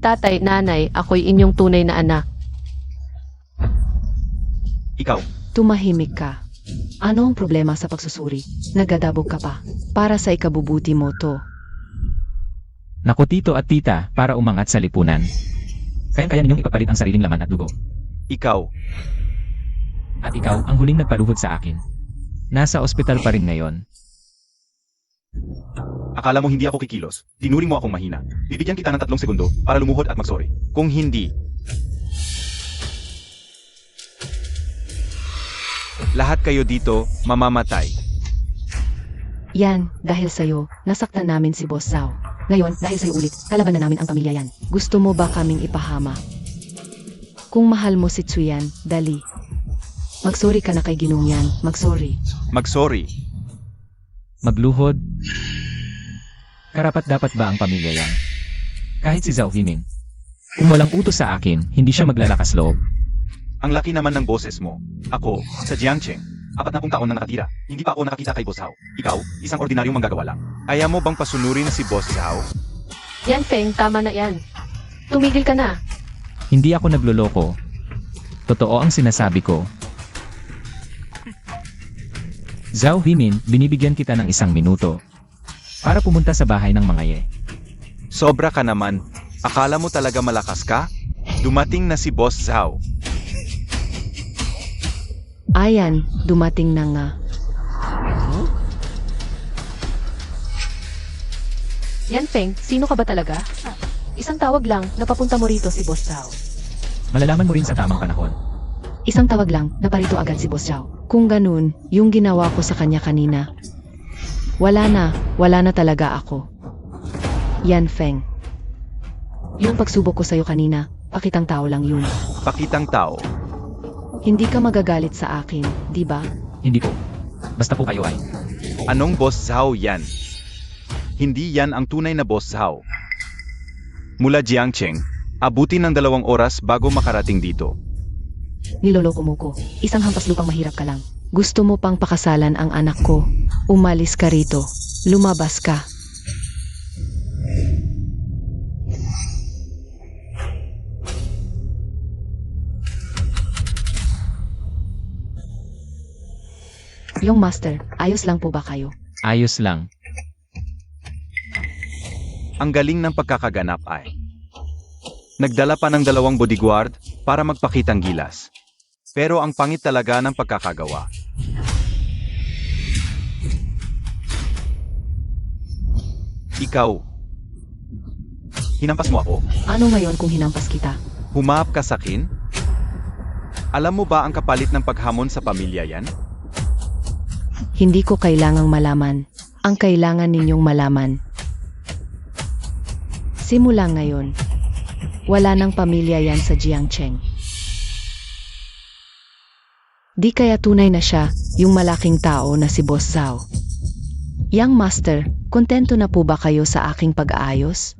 Tatay, nanay, ako'y inyong tunay na anak. Ikaw, Tumahimik ka. Ano ang problema sa pagsusuri? Nagadabog ka pa. Para sa ikabubuti mo to. Naku tito at tita, para umangat sa lipunan. Kaya ninyong ipapalit ang sariling laman at dugo. ikaw, At ikaw, ang huling nagpaluhod sa akin. Nasa ospital pa rin ngayon. akala mo hindi ako kikilos, tinuring mo akong mahina. Bibigyan kita ng 3 segundo para lumuhod at magsorry. Kung hindi, lahat kayo dito, mamamatay. Yan, dahil sa'yo, nasaktan namin si Boss Zhao. Ngayon, dahil sa'yo ulit, kalaban na namin ang pamilya yan. Gusto mo ba kaming ipahama? Kung mahal mo si Tsuyan, dali. Magsorry ka na kay Ginong yan, magsorry. Magsorry. Magluhod. Karapat dapat ba ang pamilya yan? Kahit si Zhao Himing. Kung walang utos sa akin, hindi siya maglalakas loob. Ang laki naman ng boses mo. Ako, sa Jiangcheng, 40 taon na nakatira. Hindi pa ako nakakita kay Boss Zhao. Ikaw, isang ordinaryong manggagawa lang. Ayaw mo bang pasunurin si Boss Zhao? Yan Feng, tama na yan. Tumigil ka na. Hindi ako nagloloko. Totoo ang sinasabi ko. Zhao Himin, binibigyan kita ng 1 minuto. Para pumunta sa bahay ng mga ye. Sobra ka naman. Akala mo talaga malakas ka? Dumating na si Boss Zhao. Ayan, dumating na nga. Yan, Feng, sino ka ba talaga? Isang tawag lang, napapunta mo rito si Boss Zhao. Malalaman mo rin sa tamang panahon. Isang tawag lang, naparito agad si Boss Zhao. Kung ganun, yung ginawa ko sa kanya kanina. Wala na talaga ako. Yan, Feng. Yung pagsubok ko sa'yo kanina, pakitang tao lang yun. Pakitang tao. Hindi ka magagalit sa akin, di ba? Hindi po. Basta po kayo ay. Anong Boss Zhao yan? Hindi yan ang tunay na Boss Zhao. Mula Jiangcheng, abutin ng 2 oras bago makarating dito. Niloloko mo ko. Isang hampas lupang mahirap ka lang. Gusto mo pang pakasalan ang anak ko. Umalis ka rito. Lumabas ka. Yung master, ayos lang po ba kayo? Ayos lang. Ang galing ng pagkakaganap ay nagdala pa ng 2 bodyguard para magpakitang gilas. Pero ang pangit talaga ng pagkakagawa. Ikaw. Hinampas mo ako. Ano ngayon kung hinampas kita? Humahap ka sa akin? Alam mo ba ang kapalit ng paghamon sa pamilya yan? Hindi ko kailangang malaman. Ang kailangan ninyong malaman. Simula ngayon, wala nang pamilya yan sa Jiangcheng. Di kaya tunay na siya, yung malaking tao na si Boss Zhao. Young Master, kontento na po ba kayo sa aking pag-aayos?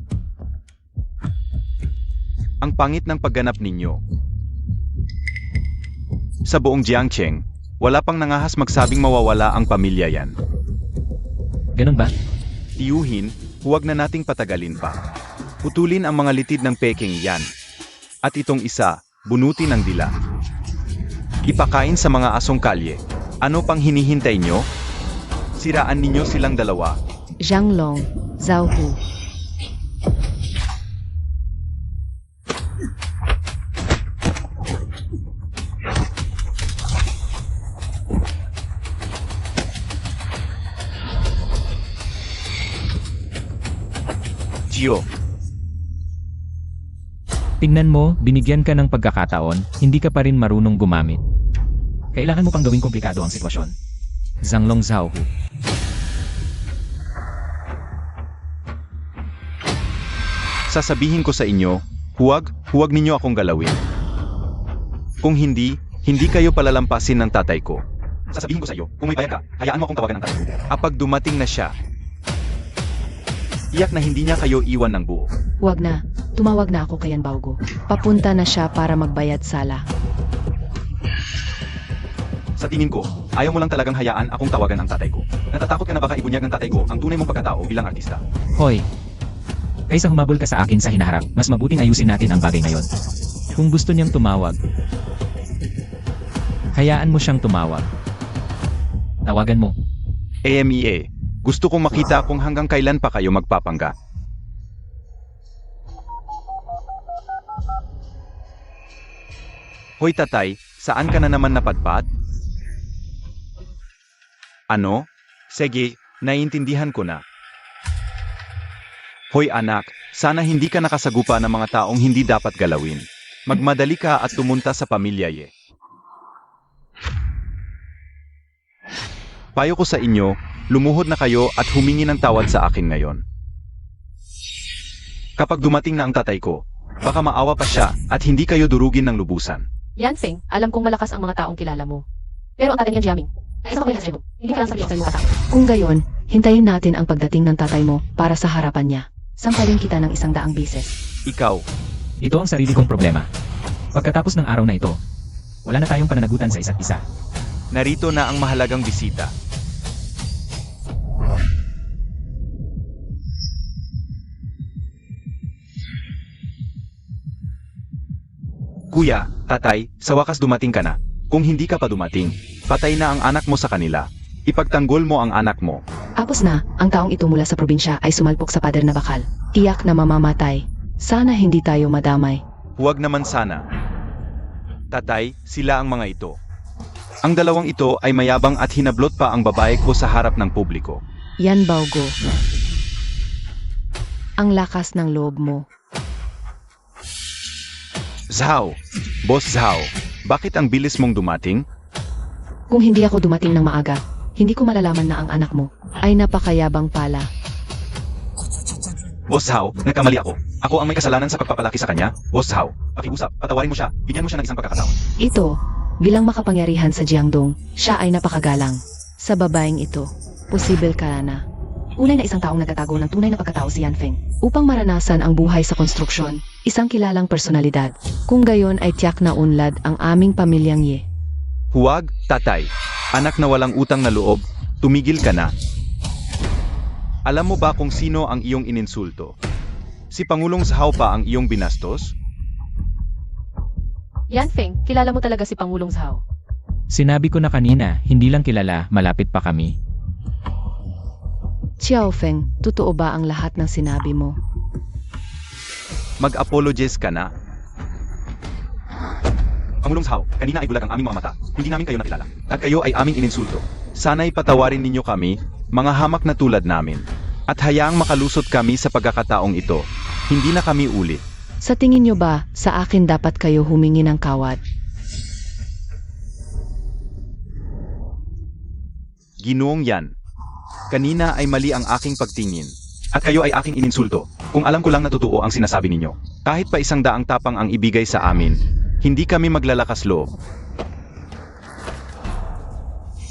Ang pangit ng pagganap ninyo. Sa buong Jiangcheng, wala pang nangahas magsabing mawawala ang pamilya yan. Ganun ba? Tiyuhin, huwag na nating patagalin pa. Putulin ang mga litid ng Peking yan. At itong isa, bunutin ng dila. Ipakain sa mga asong kalye. Ano pang hinihintay nyo? Siraan ninyo silang 2. Zhang Long, Zhao Hu. Gio, Tingnan mo, binigyan ka ng pagkakataon, hindi ka pa rin marunong gumamit. Kailangan mo pang gawing komplikado ang sitwasyon. Zhanglong Zhao Hu. sasabihin ko sa inyo, huwag ninyo akong galawin. Kung hindi kayo palalampasin ng tatay ko. Sasabihin ko sa iyo, kung may payag ka, hayaan mo akong tawagan ng tatay ko. Kapag dumating na siya, iyak na hindi niya kayo iwan ng buo. Huwag na. Tumawag na ako kay Yan Baogo. Papunta na siya para magbayad sala. Sa tingin ko, ayaw mo lang talagang hayaan akong tawagan ang tatay ko. Natatakot ka na baka ibunyag ng tatay ko ang tunay mong pagkatao bilang artista. Hoy! Kaysa humabol ka sa akin sa hinaharap, mas mabuting ayusin natin ang bagay ngayon. Kung gusto niyang tumawag, hayaan mo siyang tumawag. Tawagan mo. AMEA, gusto kong makita kung hanggang kailan pa kayo magpapangga. Hoy tatay, saan ka na naman napadpad? Ano? Sige, naiintindihan ko na. Hoy anak, sana hindi ka nakasagupa ng mga taong hindi dapat galawin. Magmadali ka at tumunta sa pamilya ye. Payo ko sa inyo, lumuhod na kayo at humingi ng tawad sa akin ngayon. Kapag dumating na ang tatay ko, baka maawa pa siya at hindi kayo durugin ng lubusan. Yan, Feng. Alam kong malakas ang mga taong kilala mo. Pero ang tatay niya, Jiaming, ay isang kapalit mo. Hindi ka lang sabihin sa mukha. Kung gayon, hintayin natin ang pagdating ng tatay mo para sa harapan niya. Sampalin kita ng 100 beses. Ikaw, Ito ang sarili kong problema. Pagkatapos ng araw na ito, wala na tayong pananagutan sa isa't isa. narito na ang mahalagang bisita. Kuya, tatay, sa wakas dumating ka na. Kung hindi ka pa dumating, patay na ang anak mo sa kanila. Ipagtanggol mo ang anak mo. Tapos na, ang taong ito mula sa probinsya ay sumalpok sa pader na bakal. Tiyak na mamamatay. Sana hindi tayo madamay. Huwag naman sana. Tatay, sila ang mga ito. Ang dalawang ito ay mayabang at hinablot pa ang babae ko sa harap ng publiko. Yan, Baugo. Ang lakas ng loob mo. Zhao! Boss Zhao, bakit ang bilis mong dumating? Kung hindi ako dumating ng maaga, hindi ko malalaman na ang anak mo ay napakayabang pala. Boss Zhao, nagkamali ako. Ako ang may kasalanan sa pagpapalaki sa kanya. Boss Zhao, pakiusap, patawarin mo siya. Bigyan mo siya ng isang pagkakataon. Ito, bilang makapangyarihan sa Jiangdong, siya ay napakagalang. Sa babaeng ito, posible ka na. Unay na isang taong nagtatago ng tunay na pagkatao si Yan Feng. Upang maranasan ang buhay sa konstruksyon, isang kilalang personalidad. Kung gayon ay tiyak na unlad ang aming pamilyang Ye. Huwag, tatay. Anak na walang utang na loob, tumigil ka na. Alam mo ba kung sino ang iyong ininsulto? Si Pangulong Zhao pa ang iyong binastos? Yan Feng, kilala mo talaga si Pangulong Zhao. Sinabi ko na kanina, hindi lang kilala, malapit pa kami. Xiao Feng, totoo ba ang lahat ng sinabi mo? Mag-apologize ka na. Pangulong Zhao, kanina ay bulag ang aming mga mata. Hindi namin kayo nakilala. At kayo ay aming ininsulto. Sana'y patawarin ninyo kami, mga hamak na tulad namin. At hayaang makalusot kami sa pagkakataong ito. Hindi na kami ulit. Sa tingin nyo ba, sa akin dapat kayo humingi ng kawad? Ginoong Yan. Kanina ay mali ang aking pagtingin. At kayo ay aking ininsulto. Kung alam ko lang na totoo ang sinasabi ninyo. Kahit pa 100 tapang ang ibigay sa amin, hindi kami maglalakas loob.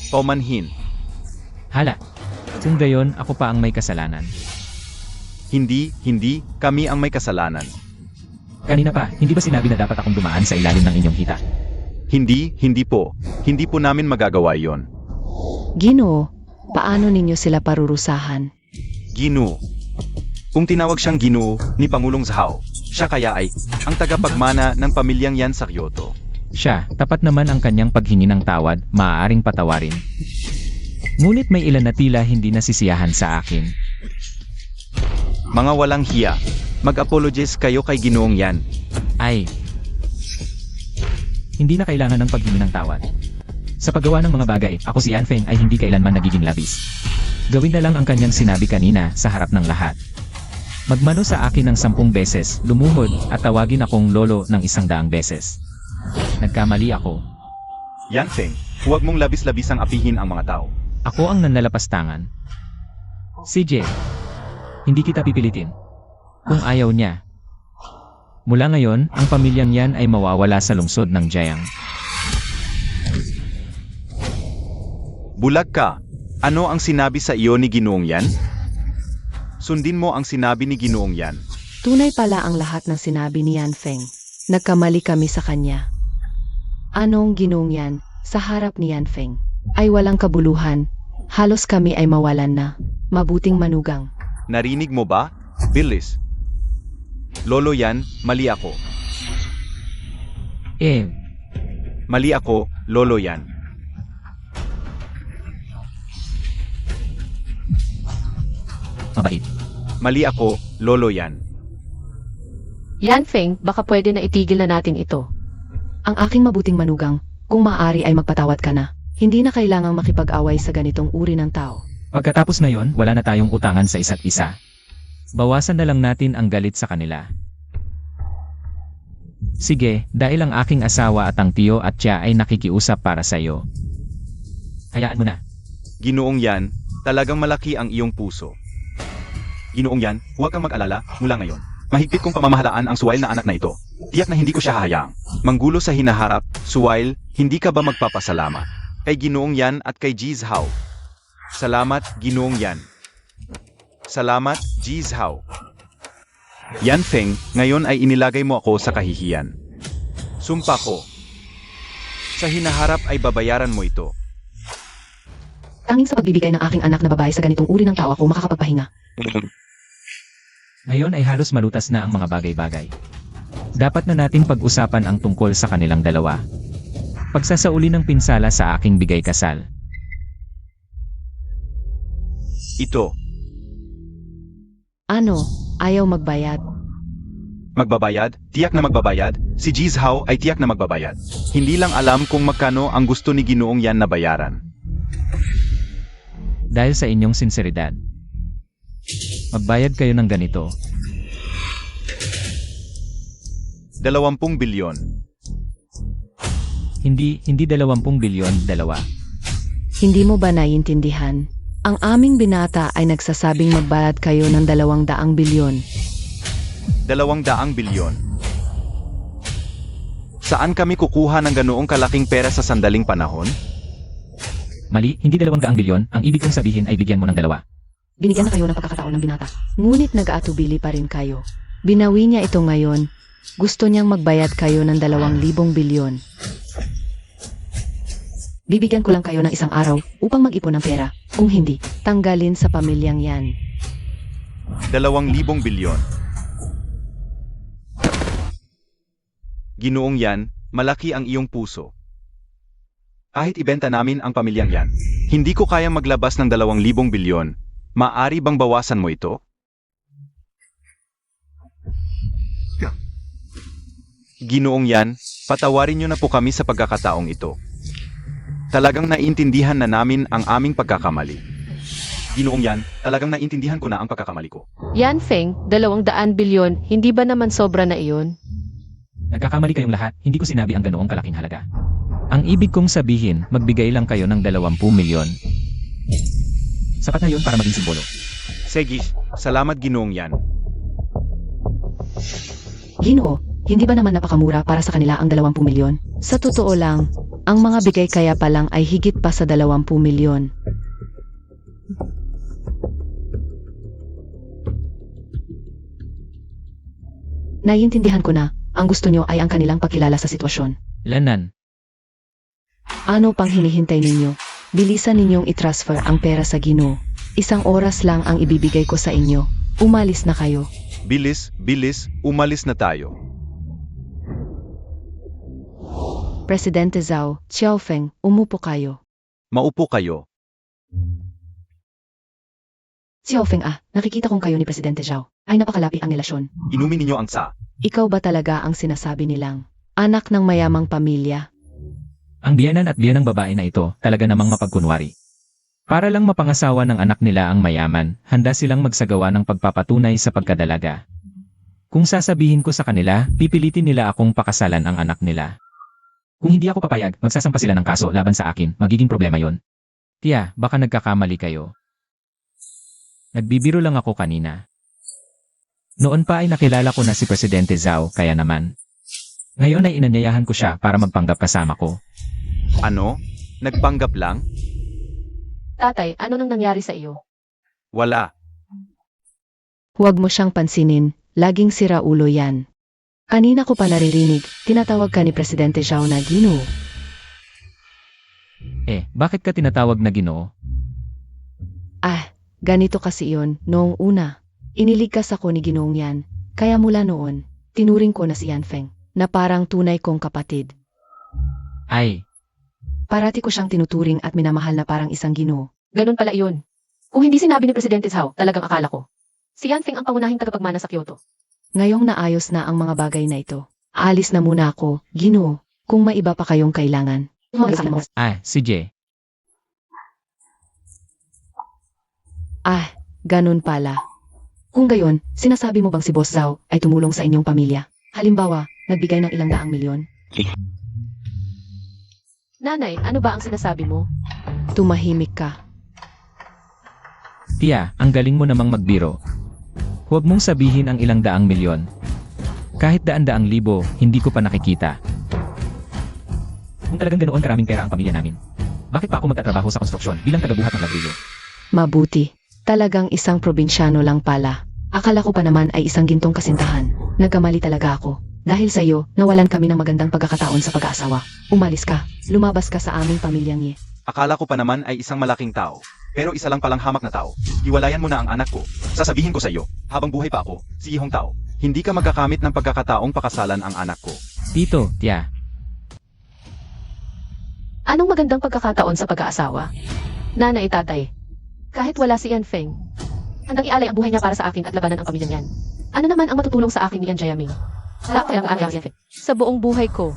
Paumanhin. Hala, kung gayon, ako pa ang may kasalanan. Hindi, kami ang may kasalanan. Kanina pa, hindi ba sinabi na dapat akong dumaan sa ilalim ng inyong hita? Hindi po. Hindi po namin magagawa yon. Ginoo, paano ninyo sila parurusahan? Ginoo. Kung tinawag siyang Ginoo ni Pangulong Zhao, siya kaya ay ang tagapagmana ng pamilyang yan sa Kyoto. Siya, tapat naman ang kanyang paghingi ng tawad, maaaring patawarin. Ngunit may ilan na tila hindi nasisiyahan sa akin. Mga walang hiya, mag-apologize kayo kay Ginoong Yan. Ay, hindi na kailangan ng paghingi ng tawad. Sa paggawa ng mga bagay, ako si Yan Feng ay hindi kailanman nagiging labis. Gawin na lang ang kanyang sinabi kanina sa harap ng lahat. Magmano sa akin ng 10 beses, lumuhod at tawagin akong lolo ng 100 beses. Nagkamali ako. Yan Feng, huwag mong labis-labisang apihin ang mga tao. Ako ang nanlalapastangan. CJ, hindi kita pipilitin. Kung ayaw niya. Mula ngayon, ang pamilyang yan ay mawawala sa lungsod ng Jiang. Bulag ka. Ano ang sinabi sa iyo ni Ginoong Yan? Sundin mo ang sinabi ni Ginoong Yan. Tunay pala ang lahat ng sinabi ni Yan Feng. Nagkamali kami sa kanya. Anong Ginoong Yan, sa harap ni Yan Feng, ay walang kabuluhan. Halos kami ay mawalan na. Mabuting manugang. Narinig mo ba? Bilis. Lolo Yan, mali ako. Mali ako, Lolo Yan. Mabait. Mali ako, Lolo Yan. Yan Feng, baka pwede na itigil na natin ito. Ang aking mabuting manugang, kung maaari ay magpatawad ka na. Hindi na kailangang makipag-away sa ganitong uri ng tao. Pagkatapos na yon, wala na tayong utangan sa isa't isa. Bawasan na lang natin ang galit sa kanila. Sige, dahil ang aking asawa at ang tiyo at tiya ay nakikiusap para sa iyo. Hayaan mo na. Ginoong Yan, talagang malaki ang iyong puso. Ginoong Yan, huwag kang mag-alala, mula ngayon. Mahigpit kong pamamahalaan ang Suwail na anak na ito. Tiyak na hindi ko siya hahayaang manggulo sa hinaharap. Suwail, hindi ka ba magpapasalamat kay Ginoong Yan at kay Ji Zhao? Salamat, Ginoong Yan. Salamat, Ji Zhao. Yan Feng, ngayon ay inilagay mo ako sa kahihiyan. Sumpa ko. Sa hinaharap ay babayaran mo ito. Tanging sa pagbibigay ng aking anak na babae sa ganitong uri ng tao ako makakapagpahinga. Ngayon ay halos malutas na ang mga bagay-bagay. Dapat na nating pag-usapan ang tungkol sa kanilang dalawa. Pagsasauli ng pinsala sa aking bigay kasal. Ito. Ano, ayaw magbayad? magbabayad, tiyak na magbabayad, si Jiz Hao ay tiyak na magbabayad. Hindi lang alam kung magkano ang gusto ni Ginoong Yan na bayaran. Dahil sa inyong sinseridad, magbayad kayo ng ganito. 20 bilyon. Hindi 20 bilyon, dalawa. Hindi mo ba naiintindihan? Ang aming binata ay nagsasabing magbayad kayo ng 200 bilyon. 200 bilyon. Saan kami kukuha ng ganoong kalaking pera sa sandaling panahon? Mali, hindi 200 bilyon, ang ibig kong sabihin ay bigyan mo ng dalawa. Binigyan na kayo ng pagkakataon ng binata. Ngunit nag-aatubili pa rin kayo. Binawi niya ito ngayon. Gusto niyang magbayad kayo ng 2,000 bilyon. Bibigyan ko lang kayo ng isang araw upang mag-ipon ng pera. Kung hindi, tanggalin sa pamilyang yan. 2,000 bilyon. Ginoong Yan, malaki ang iyong puso. Kahit ibenta namin ang pamilyang yan, hindi ko kayang maglabas ng 2,000 bilyon. Maaari bang bawasan mo ito? Ginoong Yan, patawarin niyo na po kami sa pagkakataong ito. Talagang naiintindihan na namin ang aming pagkakamali. Ginoong Yan, talagang naiintindihan ko na ang pagkakamali ko. Yan, Feng, 200 bilyon, hindi ba naman sobra na iyon? Nagkakamali kayong lahat, hindi ko sinabi ang ganoong kalaking halaga. Ang ibig kong sabihin, magbigay lang kayo ng 20 milyon. Sapat na yun para maging simbolo. Sige, salamat Ginoong Yan. Ginoo, hindi ba naman napakamura para sa kanila ang 20 milyon? Sa totoo lang, ang mga bigay kaya pa lang ay higit pa sa 20 milyon. Naiintindihan ko na, ang gusto nyo ay ang kanilang pagkilala sa sitwasyon. Lanan, Ano pang hinihintay ninyo? Bilisan ninyong i-transfer ang pera sa Ginoo. 1 oras lang ang ibibigay ko sa inyo. Umalis na kayo. Bilis, umalis na tayo. Presidente Zhao, Xiaofeng, umupo kayo. Maupo kayo. Xiaofeng nakikita kong kayo ni Presidente Zhao. Ay napakalapi ang relasyon. Inumin ninyo ang sa. Ikaw ba talaga ang sinasabi nilang anak ng mayamang pamilya? ang biyenan at biyenang babae na ito talaga namang mapagkunwari. Para lang mapangasawa ng anak nila ang mayaman, handa silang magsagawa ng pagpapatunay sa pagkadalaga. Kung sasabihin ko sa kanila, pipilitin nila akong pakasalan ang anak nila. Kung hindi ako papayag, magsasampa sila ng kaso laban sa akin, magiging problema yon. Tiya, baka nagkakamali kayo. Nagbibiro lang ako kanina. Noon pa ay nakilala ko na si Presidente Zhao, kaya naman. Ngayon ay inanyayahan ko siya para magpanggap kasama ko. Ano? Nagpanggap lang? Tatay, ano nang nangyari sa iyo? Wala. Huwag mo siyang pansinin, laging sira ulo yan. Kanina ko pa naririnig, tinatawag ka ni Presidente Zhao na Ginoo. Bakit ka tinatawag na Ginoo? Ganito kasi iyon, noong una. Iniligtas ako ni Ginoong Yan, kaya mula noon, tinuring ko na si Yanfeng, na parang tunay kong kapatid. Parati ko siyang tinuturing at minamahal na parang isang Ginoo. Ganun pala iyon. Kung hindi sinabi ni Presidente Zhao, talagang akala ko. Si Yanfeng ang pangunahing tagapagmana sa Kyoto. Ngayong naayos na ang mga bagay na ito, aalis na muna ako, Ginoo, kung may iba pa kayong kailangan. Si Jie. Ganun pala. Kung gayon, sinasabi mo bang si Boss Zhao ay tumulong sa inyong pamilya? Halimbawa, nagbigay ng ilang daang milyon? Nanay, ano ba ang sinasabi mo? Tumahimik ka. Tiya, ang galing mo namang magbiro. Huwag mong sabihin ang ilang daang milyon. Kahit daan-daang libo, hindi ko pa nakikita. Kung talagang ganoon karaming pera ang pamilya namin, bakit pa ako magtatrabaho sa konstruksyon bilang tagabuhat ng ladrillo? Mabuti. Talagang isang probinsyano lang pala. Akala ko pa naman ay isang gintong kasintahan. Nagkamali talaga ako. Dahil sa iyo, nawalan kami ng magandang pagkakataon sa pag-aasawa. Umalis ka. Lumabas ka sa aming pamilyang Ye. Akala ko pa naman ay isang malaking tao. Pero isa lang palang hamak na tao. Hiwalayan mo na ang anak ko. Sasabihin ko sa iyo, habang buhay pa ako, si Ihong Tao, hindi ka magkakamit ng pagkakataong pakasalan ang anak ko. Tito, tiya. Anong magandang pagkakataon sa pag-aasawa? Nanay, tatay. Kahit wala si Yanfeng, handang ialay ang buhay niya para sa akin at labanan ang pamilyang yan. Ano naman ang matutulong sa akin ni Yan Jiaming? Wala ko lang ang Yan. Sa buong buhay ko,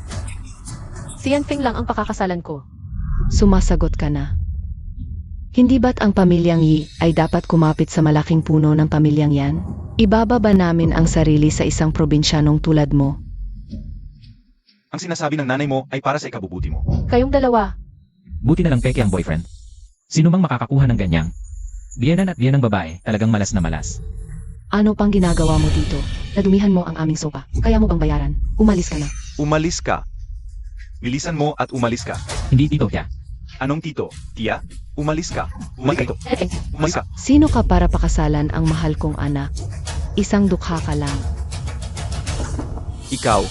si Yan Feng lang ang pakakasalan ko. Sumasagot ka na. Hindi ba't ang pamilyang Yi ay dapat kumapit sa malaking puno ng pamilyang yan? Ibababa namin ang sarili sa isang probinsyanong tulad mo. Ang sinasabi ng nanay mo ay para sa ikabubuti mo. Kayong dalawa, Buti na lang peke ang boyfriend. Sino mang makakakuha ng ganyang? Biyenan at biyenang babae, talagang malas na malas. ano pang ginagawa mo dito? Nadumihan mo ang aming sopa. Kaya mo bang bayaran? Umalis ka na. Umalis ka. Bilisan mo at umalis ka. Hindi tito siya. Anong tito? Tia? Umalis ka. Umalis ka. Umalis ka. Sino ka para pakasalan ang mahal kong anak? Isang dukha ka lang. Ikaw.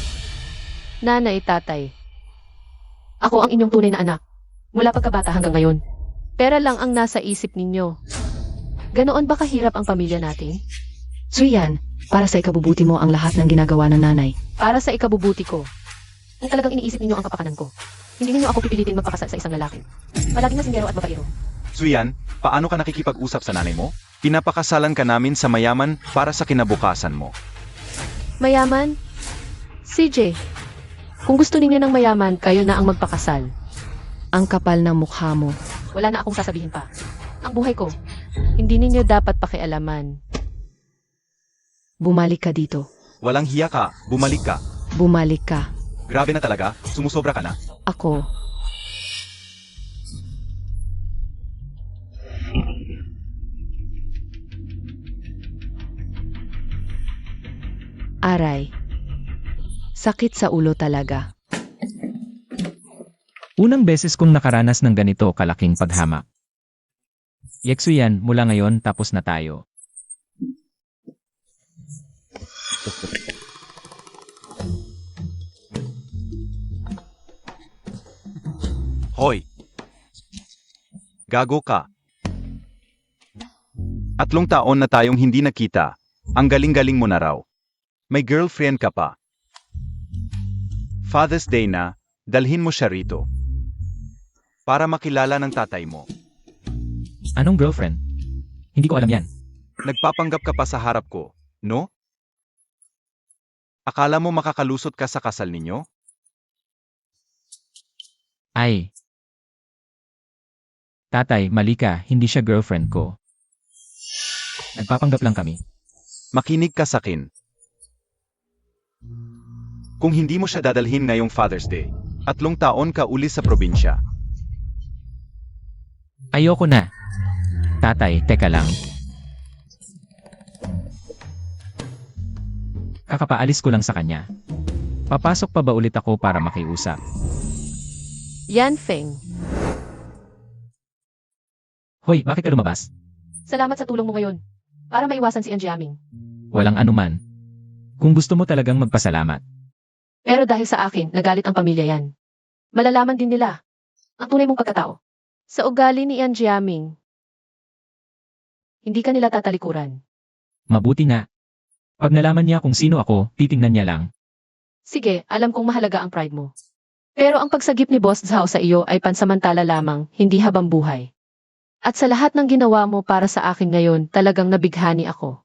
Nanay, tatay. Ako ang inyong tunay na anak. Mula pagkabata hanggang ngayon. Pera lang ang nasa isip ninyo. Ganoon ba kahirap ang pamilya natin? So yan, para sa ikabubuti mo ang lahat ng ginagawa ng nanay. Para sa ikabubuti ko. Kung talagang iniisip ninyo ang kapakanan ko, hindi ninyo ako pipilitin magpakasal sa isang lalaki. Palaging nasingero at babaero. Suyan, paano ka nakikipag-usap sa nanay mo? Pinapakasalan ka namin sa mayaman para sa kinabukasan mo. Mayaman? CJ, kung gusto ninyo ng mayaman, kayo na ang magpakasal. Ang kapal ng mukha mo. Wala na akong sasabihin pa. Ang buhay ko, hindi ninyo dapat pakialaman. Bumalik ka dito. Walang hiya ka, bumalik ka. Bumalik ka. Grabe na talaga, sumusobra ka na. Ako. Aray. Sakit sa ulo talaga. Unang beses kong nakaranas ng ganito kalaking paghamak. Yeksu yan, mula ngayon tapos na tayo. Hoy! Gago ka. 3 taon na tayong hindi nakita. Ang galing-galing mo na raw. May girlfriend ka pa. Father's Day na, dalhin mo siya rito. Para makilala ng tatay mo. Anong girlfriend? Hindi ko alam yan. Nagpapanggap ka pa sa harap ko, no? Akala mo makakalusot ka sa kasal ninyo? Ay. Tatay, mali ka, hindi siya girlfriend ko. Nagpapanggap lang kami. Makinig ka sa akin. Kung hindi mo siya dadalhin ngayong Father's Day, 3 taon ka uli sa probinsya. Ayoko na. Tatay, teka lang. Kakapaalis ko lang sa kanya. Papasok pa ba ulit ako para makiusap? Yan Feng. Hoy, bakit ka lumabas? Salamat sa tulong mo ngayon. Para maiwasan si Anjiaming. Walang anuman. Kung gusto mo talagang magpasalamat. Pero dahil sa akin, nagalit ang pamilya yan. Malalaman din nila ang tunay mong pagkatao. Sa ugali ni Anjiaming, hindi ka nila tatalikuran. Mabuti nga. Pag nalaman niya kung sino ako, titingnan niya lang. Sige, alam kong mahalaga ang pride mo. Pero ang pagsagip ni Boss Zhao sa iyo ay pansamantala lamang, hindi habang buhay. At sa lahat ng ginawa mo para sa akin ngayon, talagang nabighani ako.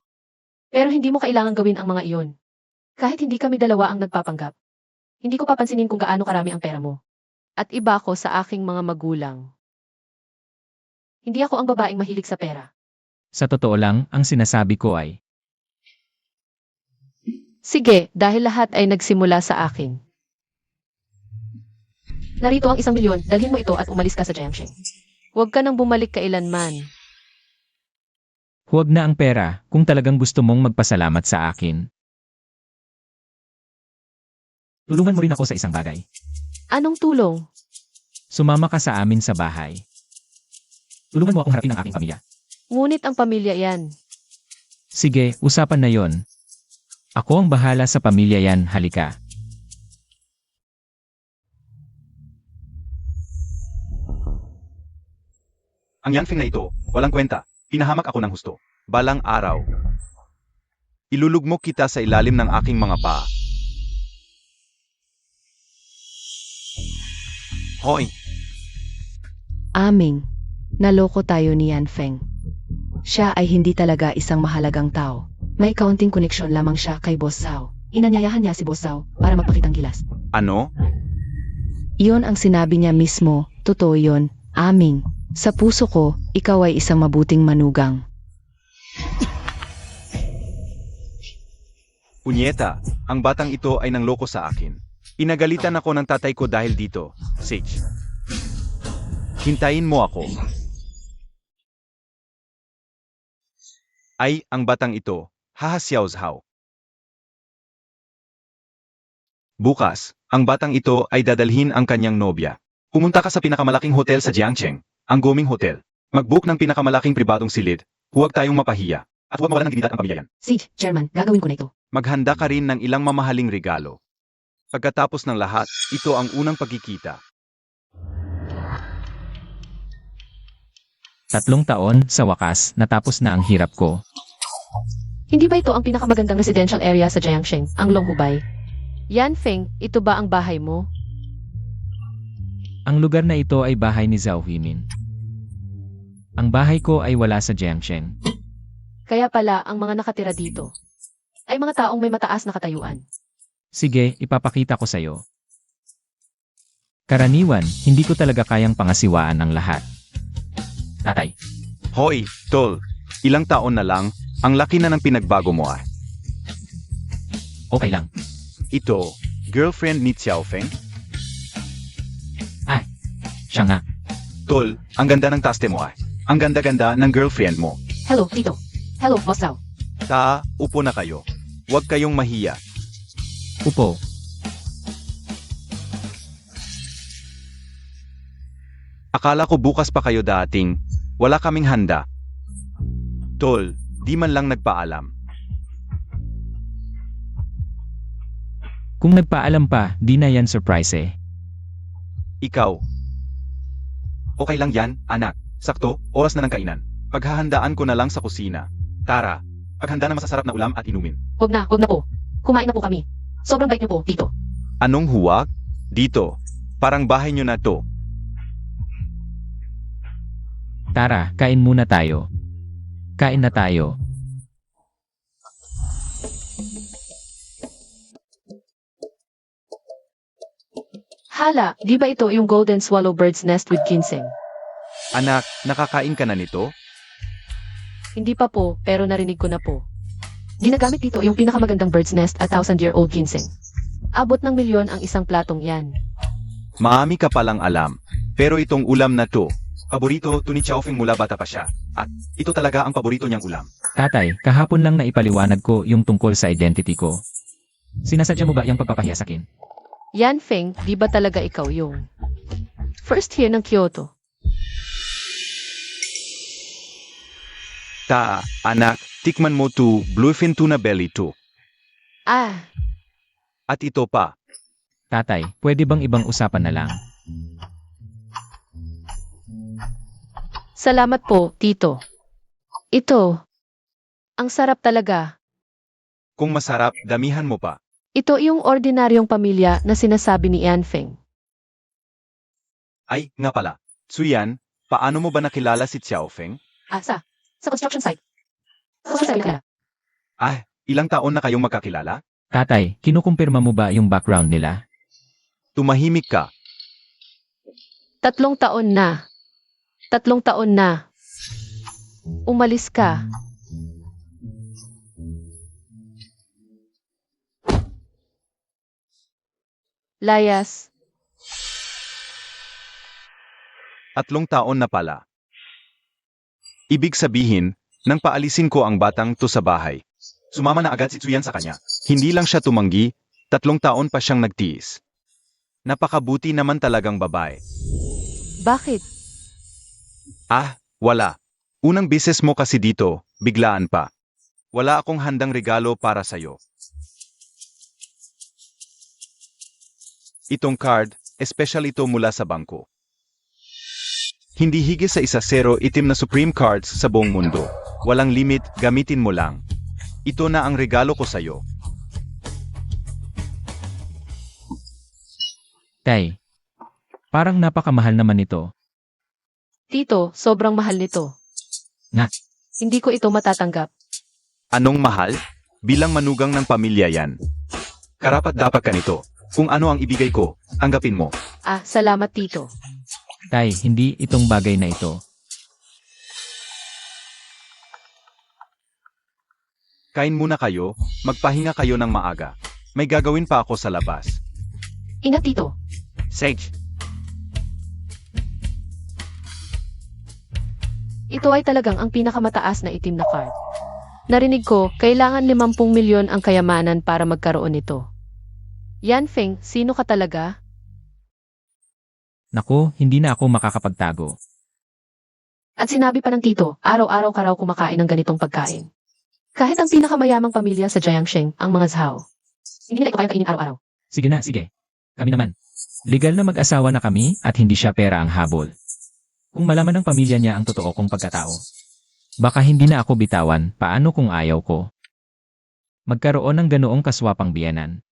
Pero hindi mo kailangan gawin ang mga iyon. Kahit hindi kami dalawa ang nagpapanggap. Hindi ko papansinin kung gaano karami ang pera mo. At iba ko sa aking mga magulang. Hindi ako ang babaeng mahilig sa pera. Sa totoo lang, ang sinasabi ko ay, Sige, dahil lahat ay nagsimula sa akin. Narito ang 1 milyon, dalhin mo ito at umalis ka sa Jiangsheng. Huwag ka nang bumalik kailanman. huwag na ang pera kung talagang gusto mong magpasalamat sa akin. Tulungan mo rin ako sa isang bagay. Anong tulong? Sumama ka sa amin sa bahay. Tulungan mo akong harapin ang aking pamilya. Ngunit ang pamilya yan. Sige, usapan na yon. Ako ang bahala sa pamilya yan, halika. Ang Yanfeng na ito, walang kwenta. Pinahamak ako ng husto. Balang araw. Ilulugmok kita sa ilalim ng aking mga paa. Hoy! Aming, naloko tayo ni Yan Feng. Siya ay hindi talaga isang mahalagang tao. May kaunting koneksyon lamang siya kay Boss Zhao. Inanyayahan niya si Boss Zhao para magpakitang gilas. Ano? Iyon ang sinabi niya mismo, totoo yon, aming. Sa puso ko, ikaw ay isang mabuting manugang. Punyeta, ang batang ito ay nangloko sa akin. Inagalitan ako ng tatay ko dahil dito, Sage. Hintayin mo ako. Ay, ang batang ito, hahasyaw-zhaw. Bukas, ang batang ito ay dadalhin ang kanyang nobya. Pumunta ka sa pinakamalaking hotel sa Jiangcheng, ang Goming Hotel. Mag-book ng pinakamalaking pribadong silid, huwag tayong mapahiya, at huwag mawalan ng dignidad ang pamilya yan. Sige, Chairman, gagawin ko na ito. Maghanda ka rin ng ilang mamahaling regalo. Pagkatapos ng lahat, ito ang unang pagkikita. 3 taon, sa wakas, natapos na ang hirap ko. Hindi ba ito ang pinakamagandang residential area sa Jiangsheng, ang Longhubay? Yanfeng, ito ba ang bahay mo? Ang lugar na ito ay bahay ni Zhao Huimin. Ang bahay ko ay wala sa Jiangsheng. Kaya pala ang mga nakatira dito ay mga taong may mataas na katayuan. Sige, ipapakita ko sa'yo. Karaniwan, hindi ko talaga kayang pangasiwaan ang lahat. Tatay, Hoy, tol, ilang taon na lang, ang laki na ng pinagbago mo ah. okay lang. Ito, girlfriend ni Xiaofeng? Siya nga. Tol, ang ganda ng taste mo ah. Ang ganda-ganda ng girlfriend mo. Hello, Tito. Hello, Boss Zhao. Upo na kayo. Huwag kayong mahiya. Upo. Akala ko bukas pa kayo dating. Wala kaming handa. Tol, di man lang nagpaalam. Kung nagpaalam pa, di na yan surprise eh. Ikaw. Okay lang yan, anak. Sakto, oras na ng kainan. Paghahandaan ko na lang sa kusina. Tara, paghanda ng masasarap na ulam at inumin. Huwag na po. Kumain na po kami. Sobrang bait niyo po, Tito. Anong huwag? Dito. Parang bahay nyo na to. Tara, kain muna tayo. Kain na tayo. Hala, di ba ito yung Golden Swallow Bird's Nest with ginseng? Anak, nakakain ka na nito? Hindi pa po, pero narinig ko na po. Ginagamit dito yung pinakamagandang bird's nest at 1,000-year-old ginseng. Abot ng milyon ang isang platong yan. Maami ka palang alam. Pero itong ulam na to, paborito to ni Xiaofeng mula bata pa siya. At ito talaga ang paborito niyang ulam. Tatay, kahapon lang naipaliwanag ko yung tungkol sa identity ko. Sinasadya mo ba yung pagpapahiya sa akin? Yanfeng, di ba talaga ikaw yung first year ng Kyoto? Anak, tikman mo to, bluefin tuna belly to. Ah, At ito pa. Tatay, pwede bang ibang usapan na lang? salamat po, Tito. Ito, ang sarap talaga. Kung masarap, damihan mo pa. Ito yung ordinaryong pamilya na sinasabi ni Yanfeng. Ay, nga pala. Suyan, paano mo ba nakilala si Xiaofeng? Sa construction site. Sabi ka. Ilang taon na kayong magkakilala? Tatay, kinukumpirma mo ba yung background nila? Tumahimik ka. 3 taon na. 3 taon na. Umalis ka. Layas. 3 taon na pala. Ibig sabihin, nang paalisin ko ang batang to sa bahay. Sumama na agad si Tsuyan sa kanya. Hindi lang siya tumanggi, 3 taon pa siyang nagtiis. Napakabuti naman talagang babae. Bakit? Wala. Unang beses mo kasi dito, biglaan pa. Wala akong handang regalo para sa'yo. Itong card, espesyal ito mula sa bangko. Hindi higit sa 1-0 itim na Supreme Cards sa buong mundo. Walang limit, gamitin mo lang. Ito na ang regalo ko sa'yo. Tay, parang napakamahal naman ito. Tito, sobrang mahal nito. Nga. Hindi ko ito matatanggap. Anong mahal? Bilang manugang ng pamilya yan. Karapat-dapat ka nito. Kung ano ang ibigay ko, tanggapin mo. Salamat tito. Tay, hindi itong bagay na ito. Kain muna kayo, magpahinga kayo ng maaga. May gagawin pa ako sa labas. Ingat tito. Sage, Ito ay talagang ang pinakamataas na itim na card. Narinig ko, kailangan 50 milyon ang kayamanan para magkaroon nito. Yan Feng, sino ka talaga? Naku, hindi na ako makakapagtago. At sinabi pa ng tito, araw-araw ka raw kumakain ng ganitong pagkain. Kahit ang pinakamayamang pamilya sa Jiangsheng, ang mga Zhao. Hindi nila ito kayang kainin araw-araw. Sige na, sige. Kami naman. Legal na mag-asawa na kami at hindi siya pera ang habol. Kung malaman ng pamilya niya ang totoo kong pagkatao, baka hindi na ako bitawan, paano kung ayaw ko? Magkaroon ng ganoong kaswapang biyanan.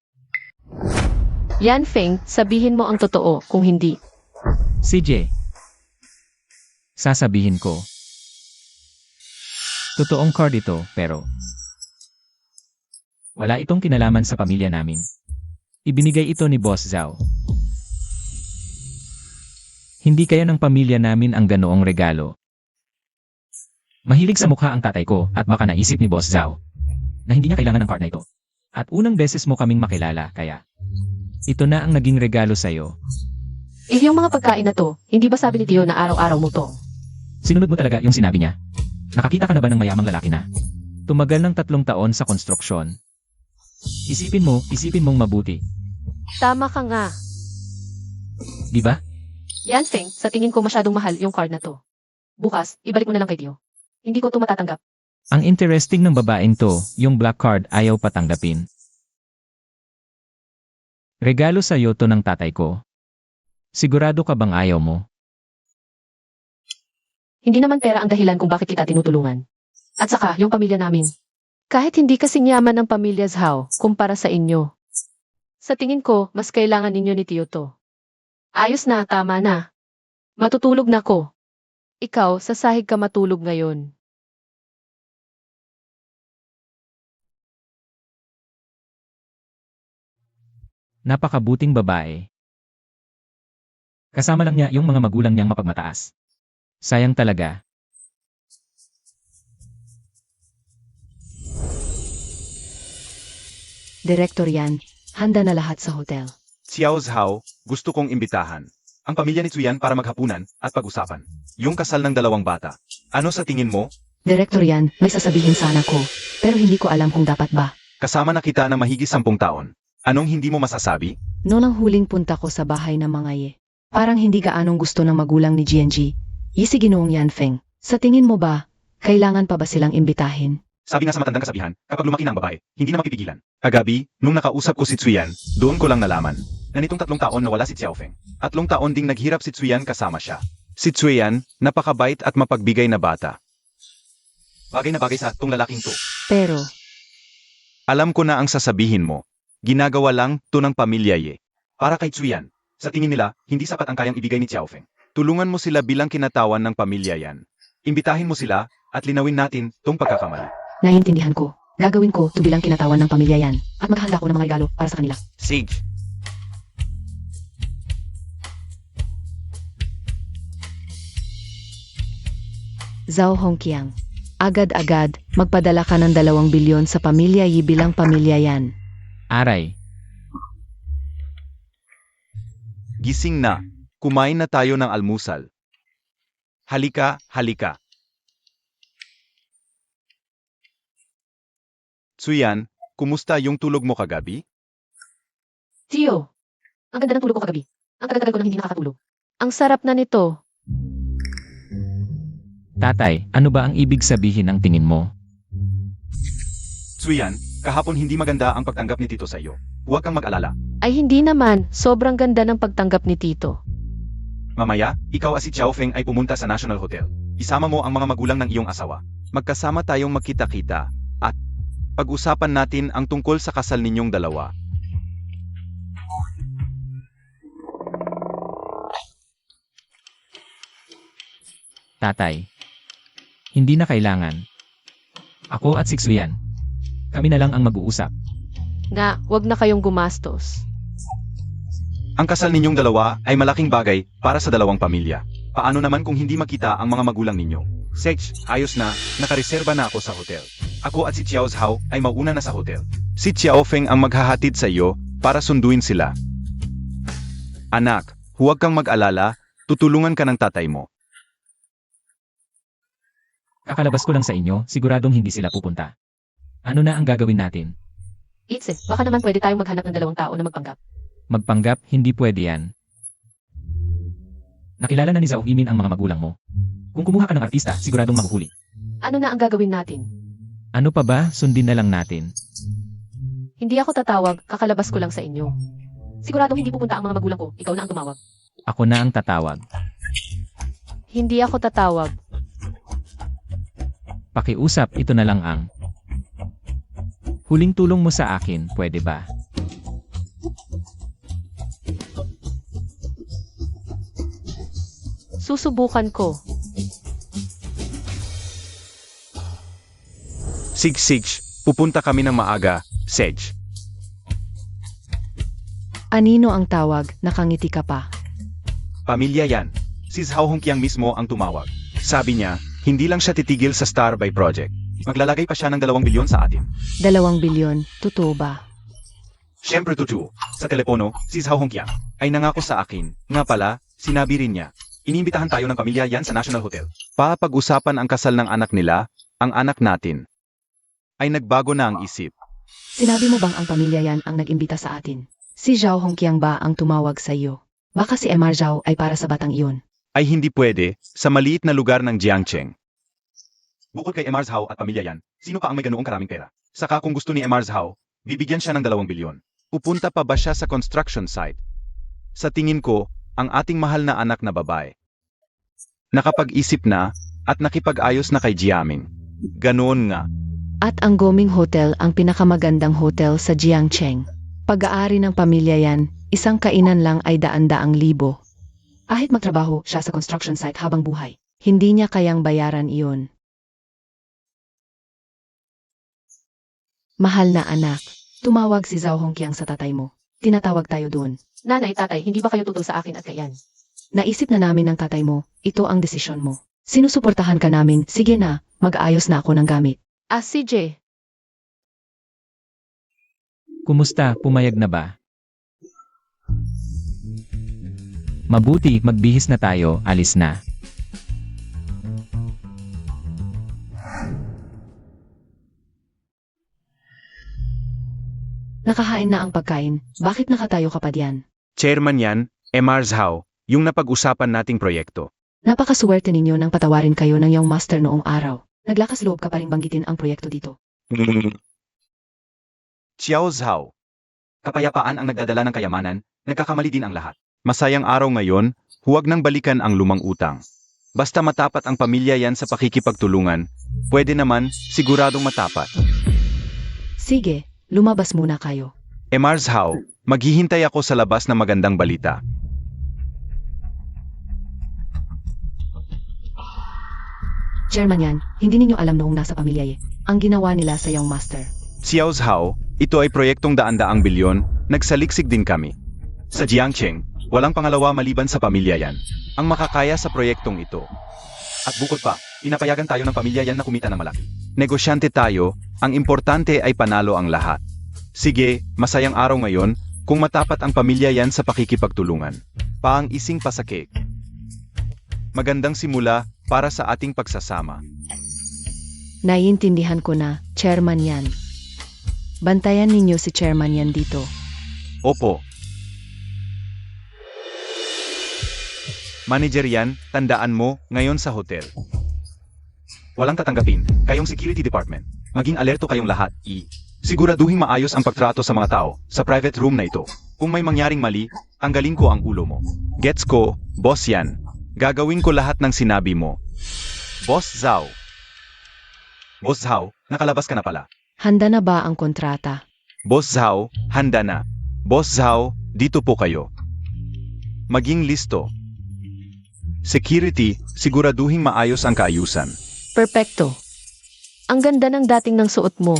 Yan Feng, sabihin mo ang totoo, kung hindi. CJ. Sasabihin ko. Totoong card ito, pero wala itong kinalaman sa pamilya namin. Ibinigay ito ni Boss Zhao. Hindi kaya ng pamilya namin ang ganoong regalo. Mahilig sa mukha ang tatay ko at baka naisip ni Boss Zhao na hindi niya kailangan ng card na ito. At unang beses mo kaming makilala, kaya ito na ang naging regalo sa'yo. Yung mga pagkain na to, hindi ba sabi ni Tio na araw-araw mo to? Sinunod mo talaga yung sinabi niya. Nakakita ka na ba ng mayamang lalaki na tumagal ng 3 taon sa konstruksyon? Isipin mong mabuti. Tama ka nga. Di ba? Yan Feng, sa tingin ko masyadong mahal yung card na to. Bukas, ibalik mo na lang kay Tio. Hindi ko to matatanggap. Ang interesting ng babaeng to, yung black card ayaw patanggapin. Regalo sa'yo to ng tatay ko. Sigurado ka bang ayaw mo? Hindi naman pera ang dahilan kung bakit kita tinutulungan. At saka, yung pamilya namin. Kahit hindi kasing yaman ng pamilya Zhao, kumpara sa inyo. Sa tingin ko, mas kailangan ninyo ni Tio to. Ayos na, tama na. Matutulog na ko. Ikaw, sa sahig ka matulog ngayon. Napakabuting babae. Kasama lang niya yung mga magulang niyang mapagmataas. Sayang talaga. Direktor yan, handa na lahat sa hotel. Xiao Zhao, gusto kong imbitahan ang pamilya ni Tsuyan para maghapunan at pag-usapan. Yung kasal ng 2 bata. Ano sa tingin mo? Direktor yan, may sasabihin sana ko. Pero hindi ko alam kung dapat ba. Kasama na kita na mahigit 10 taon. Anong hindi mo masasabi? Noong ang huling punta ko sa bahay ng mga ye, parang hindi gaanong gusto ng magulang ni GNG. Yisi Ginoong Yan Feng. Sa tingin mo ba, kailangan pa ba silang imbitahin? Sabi nga sa matandang kasabihan, kapag lumaki na ang babae, hindi na mapipigilan. Kagabi, nung nakausap ko si Tsuyan, doon ko lang nalaman na nitong 3 taon nawala si Xiaofeng. At 3 taon ding naghirap si Tsuyan kasama siya. Si Tsuyan, napakabait at mapagbigay na bata. Bagay na bagay sa tong lalaking to. Pero, Alam ko na ang sasabihin mo. Ginagawa lang to ng pamilya ye. Para kay Tsuyan, sa tingin nila, hindi sapat ang kayang ibigay ni Xiaofeng. Tulungan mo sila bilang kinatawan ng pamilya yan. Imbitahin mo sila at linawin natin tong pagkakamali. naiintindihan ko. Gagawin ko to bilang kinatawan ng pamilya yan. At maghahanda ko ng mga regalo para sa kanila. Sage. Zhao Hongqiang. Agad-agad, magpadala ka ng 2 bilyon sa pamilya Yi bilang pamilya yan. Aray. Gising na. Kumain na tayo ng almusal. Halika, halika. Tsuyan, kumusta yung tulog mo kagabi? Tio, ang ganda ng tulog ko kagabi. Ang tagal-tagal ko nang hindi nakakatulog. Ang sarap na nito. Tatay, ano ba ang ibig sabihin ng tingin mo? Tsuyan, kahapon hindi maganda ang pagtanggap ni Tito sa iyo. Huwag kang mag-alala. Ay hindi naman, sobrang ganda ng pagtanggap ni Tito. Mamaya, ikaw at si Xiaofeng ay pumunta sa National Hotel. Isama mo ang mga magulang ng iyong asawa. Magkasama tayong magkita-kita at pag-usapan natin ang tungkol sa kasal ninyong dalawa. Tatay. Hindi na kailangan. Ako at si Xuyan, Kami na lang ang mag-uusap. Na, wag na kayong gumastos. Ang kasal ninyong dalawa ay malaking bagay para sa dalawang pamilya. Paano naman kung hindi makita ang mga magulang ninyo? Sej, ayos na, nakareserba na ako sa hotel. Ako at si Xiao Zhao ay mauna na sa hotel. Si Xiao Feng ang maghahatid sa iyo para sunduin sila. Anak, huwag kang mag-alala, tutulungan ka ng tatay mo. Kakalabas ko lang sa inyo, siguradong hindi sila pupunta. Ano na ang gagawin natin? Itse, baka naman pwede tayong maghanap ng dalawang tao na magpanggap. Magpanggap, hindi pwede yan. Nakilala na ni Zhao Yimin ang mga magulang mo. Kung kumuha ka ng artista, siguradong mahuhuli. Ano na ang gagawin natin? Ano pa ba, sundin na lang natin. Hindi ako tatawag, kakalabas ko lang sa inyo. Siguradong hindi pupunta ang mga magulang ko, ikaw na ang tumawag. Ako na ang tatawag. Hindi ako tatawag. Pakiusap, ito na lang ang huling tulong mo sa akin, pwede ba? Susubukan ko. Sig, pupunta kami ng maaga, Sej. Anino ang tawag, nakangiti ka pa. Pamilya yan. Si Zhao Hongqiang mismo ang tumawag. Sabi niya, hindi lang siya titigil sa Star by Project. Maglalagay pa siya ng 2 bilyon sa atin. 2 bilyon, totoo ba? Siyempre totoo. Sa telepono, si Zhao Hongqiang ay nangako sa akin. Nga pala, sinabi rin niya, inimbitahan tayo ng pamilya yan sa National Hotel. Papag-usapan ang kasal ng anak nila, ang anak natin. Ay nagbago na ang isip. Sinabi mo bang ang pamilya yan ang nag-imbita sa atin? Si Zhao Hongqiang ba ang tumawag sa iyo? Baka si Emar Zhao ay para sa batang iyon. Ay hindi pwede, sa maliit na lugar ng Jiangcheng. Bukod kay Emar Zhao at pamilya yan, sino pa ang may ganoong karaming pera? Saka kung gusto ni Emar Zhao, bibigyan siya ng 2 bilyon. Pupunta pa ba siya sa construction site? Sa tingin ko, ang ating mahal na anak na babae. Nakapag-isip na, at nakipag-ayos na kay Jiaming. Ganoon nga. At ang Goming Hotel ang pinakamagandang hotel sa Jiangcheng. Pag-aari ng pamilya yan, isang kainan lang ay daan-daang libo. Kahit magtrabaho siya sa construction site habang buhay, hindi niya kayang bayaran iyon. Mahal na anak, tumawag si Zhao Hongqiang sa tatay mo. Tinatawag tayo doon. Nanay, tatay, hindi ba kayo tutol sa akin at kayan? Naisip na namin ng tatay mo, ito ang desisyon mo. Sinusuportahan ka namin, sige na, mag-aayos na ako ng gamit. CJ. Kumusta, pumayag na ba? Mabuti, magbihis na tayo, alis na. Nakahain na ang pagkain, bakit nakatayo ka pa diyan? Chairman yan, Emar Zhao, yung napag-usapan nating proyekto. Napakaswerte ninyo nang patawarin kayo ng iyong master noong araw. Naglakas loob ka pa rin banggitin ang proyekto dito. Xiao Zhao. Kapayapaan ang nagdadala ng kayamanan, nagkakamali din ang lahat. Masayang araw ngayon, huwag nang balikan ang lumang utang. Basta matapat ang pamilya yan sa pakikipagtulungan, pwede naman, siguradong matapat. Sige, lumabas muna kayo. Emar Zhao, maghihintay ako sa labas ng magandang balita. Chairman yan, hindi ninyo alam noong nasa pamilya ang ginawa nila sa iyong master. Xiao Zhao, ito ay proyektong daan-daang bilyon, nagsaliksik din kami. Sa Jiangcheng, walang pangalawa maliban sa pamilya yan, ang makakaya sa proyektong ito. At bukod pa, pinapayagan tayo ng pamilya yan na kumita ng malaki. Negosyante tayo, ang importante ay panalo ang lahat. Sige, masayang araw ngayon, kung matapat ang pamilya yan sa pakikipagtulungan. Paang ising pasakik. Magandang simula para sa ating pagsasama. Naiintindihan ko na, chairman yan. Bantayan ninyo si chairman yan dito. Opo. Manager yan, tandaan mo, ngayon sa hotel. Walang tatanggapin, kayong security department. Maging alerto kayong lahat, siguraduhin maayos ang pagtrato sa mga tao, sa private room na ito. Kung may mangyaring mali, tanggalin ko ang ulo mo. Gets ko, boss yan. Gagawin ko lahat ng sinabi mo. Boss Zhao. Boss Zhao, nakalabas ka na pala. Handa na ba ang kontrata? Boss Zhao, handa na. Boss Zhao, dito po kayo. Maging listo. Security, siguraduhin maayos ang kaayusan. Perpekto. Ang ganda ng dating ng suot mo.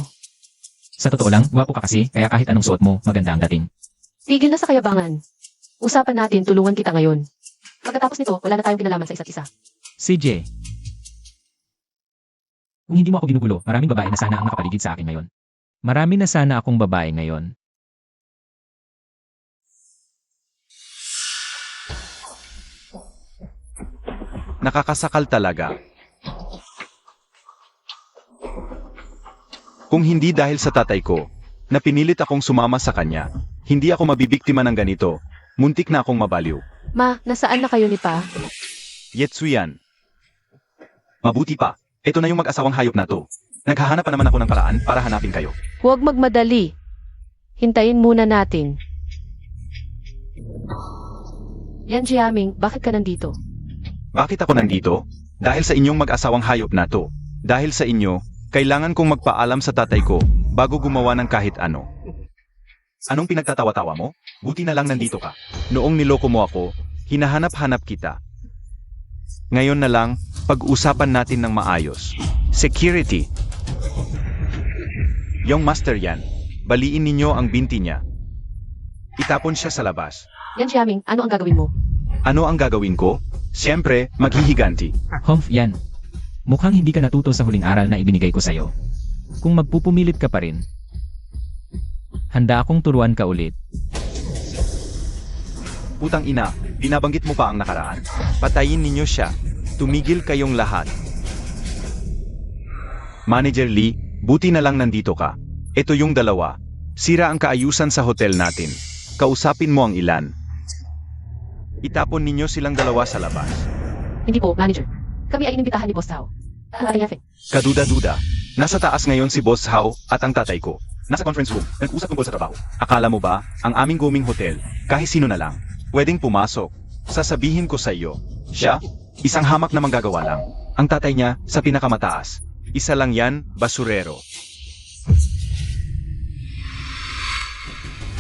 Sa totoo lang, gwapo ka kasi, kaya kahit anong suot mo, maganda ang dating. Tigil na sa kayabangan. Usapan natin, tulungan kita ngayon. Pagkatapos nito, wala na tayong kinalaman sa isa't isa. CJ. Kung hindi mo ako ginugulo, maraming babae na sana ang nakapaligid sa akin ngayon. Marami na sana akong babae ngayon. Nakakasakal talaga. Kung hindi dahil sa tatay ko, na pinilit akong sumama sa kanya, hindi ako mabibiktima ng ganito. Muntik na akong mabaliw. Ma, nasaan na kayo ni Pa? Yetsu yan. Mabuti pa, ito na yung mag-asawang hayop na to. Naghahanap pa naman ako ng paraan para hanapin kayo. Huwag magmadali. Hintayin muna natin. Yan, Jiaming, bakit ka nandito? Bakit ako nandito? Dahil sa inyong mag-asawang hayop na to. Dahil sa inyo, kailangan kong magpaalam sa tatay ko bago gumawa ng kahit ano. Anong pinagtatawa-tawa mo? Buti na lang nandito ka. Noong niloko mo ako, hinahanap-hanap kita. Ngayon na lang, pag-usapan natin ng maayos. Security. Yung master yan, baliin ninyo ang binti niya. Itapon siya sa labas. Yan, Jiaming, ano ang gagawin mo? Ano ang gagawin ko? Siyempre, maghihiganti. Humph, yan. Mukhang hindi ka natuto sa huling aral na ibinigay ko sa'yo. Kung magpupumilit ka pa rin, handa akong turuan ka ulit. Putang ina, binabanggit mo pa ang nakaraan. Patayin ninyo siya. Tumigil kayong lahat. Manager Lee, buti na lang nandito ka. Ito yung dalawa. Sira ang kaayusan sa hotel natin. Kausapin mo ang ilan. Itapon ninyo silang dalawa sa labas. Hindi po, manager. Kami ay inimbitahan ni Boss Tao. Ang ating jefe. Kaduda-duda. Nasa taas ngayon si Boss Hao at ang tatay ko. Nasa conference room, nag-usap tungkol sa trabaho. Akala mo ba, ang aming guming hotel, kahit sino na lang, pwedeng pumasok. Sasabihin ko sa iyo, siya, isang hamak na manggagawa lang. Ang tatay niya, sa pinakamataas. Isa lang yan, basurero.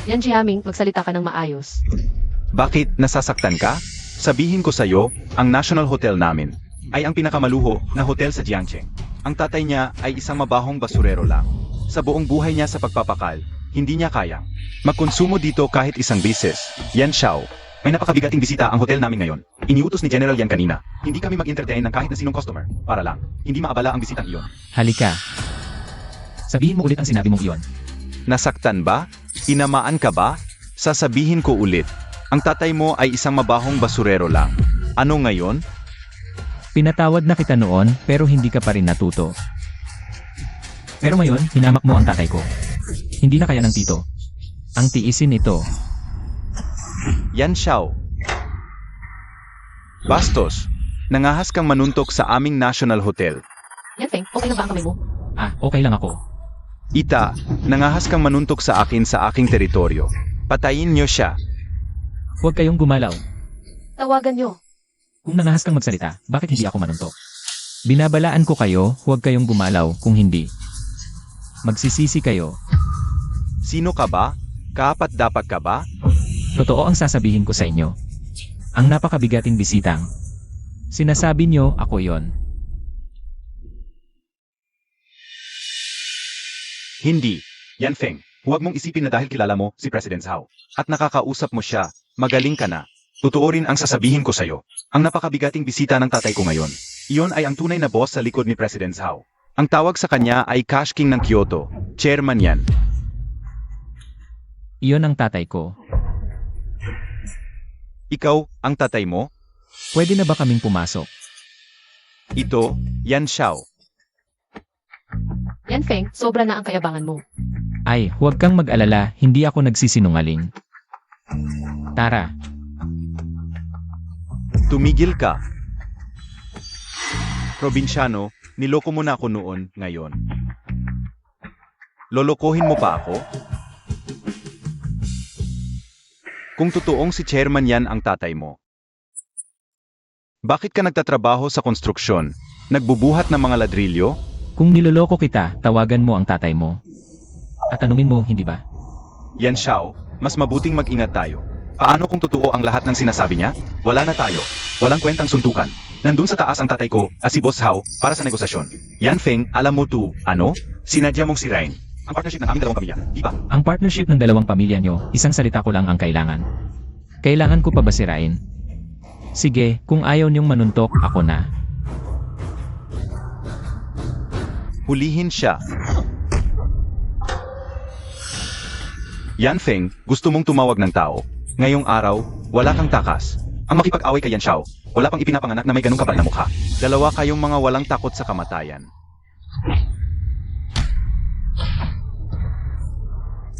Yan, Jiaming, magsalita ka ng maayos. Bakit, nasasaktan ka? Sabihin ko sa iyo, ang National Hotel namin, ay ang pinakamaluho na hotel sa Jiangcheng. Ang tatay niya ay isang mabahong basurero lang. Sa buong buhay niya sa pagpapakal, hindi niya kayang magkonsumo dito kahit isang beses. Yan Xiao. May napakabigating bisita ang hotel namin ngayon. Iniutos ni General yan kanina. Hindi kami mag-entertain ng kahit na sinong customer. Para lang, hindi maabala ang bisitang iyon. Halika. Sabihin mo ulit ang sinabi mong iyon. Nasaktan ba? Tinamaan ka ba? Sasabihin ko ulit. Ang tatay mo ay isang mabahong basurero lang. Ano ngayon? Pinatawad na kita noon, pero hindi ka pa rin natuto. Pero ngayon, hinamak mo ang tatay ko. Hindi na kaya ng tito. Ang tiisin ito. Yan Xiao. Bastos, nangahas kang manuntok sa aming National Hotel. Yan, Feng, okay na ba ang kamay mo? Ah, okay lang ako. Ita, nangahas kang manuntok sa akin sa aking teritoryo. Patayin niyo siya. Huwag kayong gumalaw. Tawagan nyo. Kung nangahas kang magsalita, bakit hindi ako manuntok? Binabalaan ko kayo, huwag kayong gumalaw kung hindi. Magsisisi kayo. Sino ka ba? Kaapat-dapat ka ba? Totoo ang sasabihin ko sa inyo. Ang napakabigating bisitang. Sinasabi nyo, ako yon. Hindi. Yan Feng, huwag mong isipin na dahil kilala mo si President Hao at nakakausap mo siya, magaling ka na. Totoo rin ang sasabihin ko sa'yo. Ang napakabigating bisita ng tatay ko ngayon. Iyon ay ang tunay na boss sa likod ni President Hao. Ang tawag sa kanya ay Cash King ng Kyoto. Chairman yan. Iyon ang tatay ko. Ikaw, ang tatay mo? Pwede na ba kaming pumasok? Ito, yan Xiao. Yan, Feng, sobra na ang kayabangan mo. Ay, huwag kang mag-alala, hindi ako nagsisinungaling. Tara. Tumigil ka. Probinsyano, niloko mo na ako noon, ngayon. Lolokohin mo pa ako? Kung totoong si Chairman yan ang tatay mo. Bakit ka nagtatrabaho sa konstruksyon? Nagbubuhat ng mga ladrilyo? Kung niloloko kita, tawagan mo ang tatay mo. At tanungin mo, hindi ba? Yan Xiao, mas mabuting mag-ingat tayo. Paano kung totoo ang lahat ng sinasabi niya? Wala na tayo. Walang kwentang suntukan. Nandun sa taas ang tatay ko at si Boss Hao para sa negosasyon. Yan Feng, alam mo to, ano? Sinadya mong sirain. Ang partnership ng aming dalawang pamilya, di ba? Ang partnership ng dalawang pamilya nyo, isang salita ko lang ang kailangan. Kailangan ko pa ba sirain? Sige, kung ayaw niyong manuntok, ako na. Hulihin siya. Yan Feng, gusto mong tumawag ng tao. Ngayong araw, wala kang takas. Ang makipag-away kay Yan Xiao, wala pang ipinapanganak na may ganong kapal na mukha. Dalawa kayong mga walang takot sa kamatayan.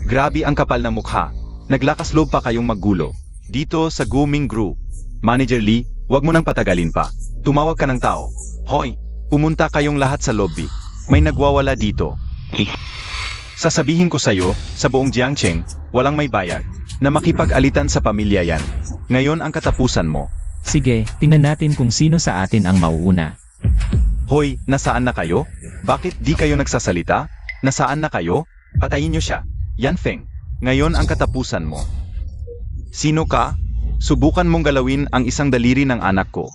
Grabe ang kapal na mukha. Naglakas loob pa kayong maggulo. Dito sa Guming Group. Manager Lee, wag mo nang patagalin pa. Tumawag ka ng tao. Hoy, pumunta kayong lahat sa lobby. May nagwawala dito. Sasabihin ko sa'yo, sa buong Jiangcheng, walang may bayad, na makipag-alitan sa pamilya yan. Ngayon ang katapusan mo. Sige, tingnan natin kung sino sa atin ang mauuna. Hoy, nasaan na kayo? Bakit di kayo nagsasalita? Nasaan na kayo? Patayin niyo siya. Yan Feng, ngayon ang katapusan mo. Sino ka? Subukan mong galawin ang isang daliri ng anak ko.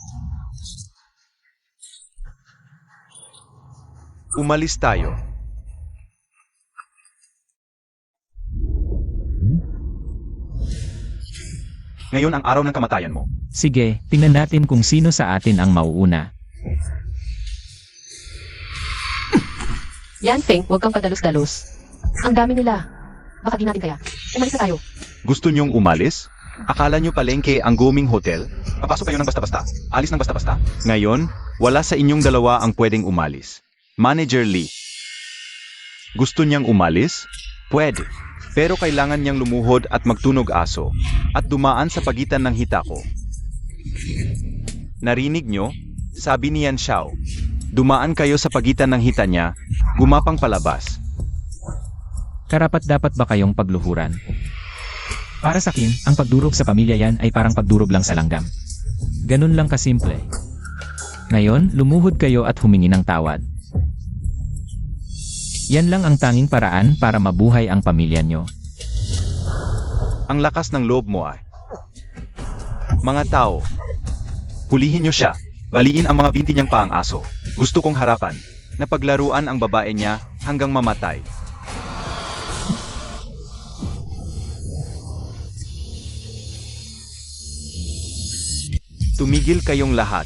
Umalis tayo. Ngayon ang araw ng kamatayan mo. Sige, tingnan natin kung sino sa atin ang mauuna. Yan, Feng, huwag kang padalos-dalos. Ang dami nila. Baka di natin kaya. Umalis na tayo. Gusto niyong umalis? Akala niyo palengke ang Guming Hotel? Papasok kayo ng basta-basta. Alis ng basta-basta. Ngayon, wala sa inyong dalawa ang pwedeng umalis. Manager Lee. Gusto niyang umalis? Pwede. Pero kailangan niyang lumuhod at magtunog aso. At dumaan sa pagitan ng hita ko. Narinig niyo? Sabi ni Yan Xiao. Dumaan kayo sa pagitan ng hita niya, gumapang palabas. Karapat-dapat ba kayong pagluhuran? Para sa akin, ang pagdurog sa pamilya yan ay parang pagdurog lang sa langgam. Ganun lang kasimple. Ngayon, lumuhod kayo at humingi ng tawad. Yan lang ang tanging paraan para mabuhay ang pamilya nyo. Ang lakas ng loob mo ay. Mga tao, hulihin niyo siya. Baliin ang mga binti niyang paang aso. Gusto kong harapan na paglaruan ang babae niya hanggang mamatay. Tumigil kayong lahat.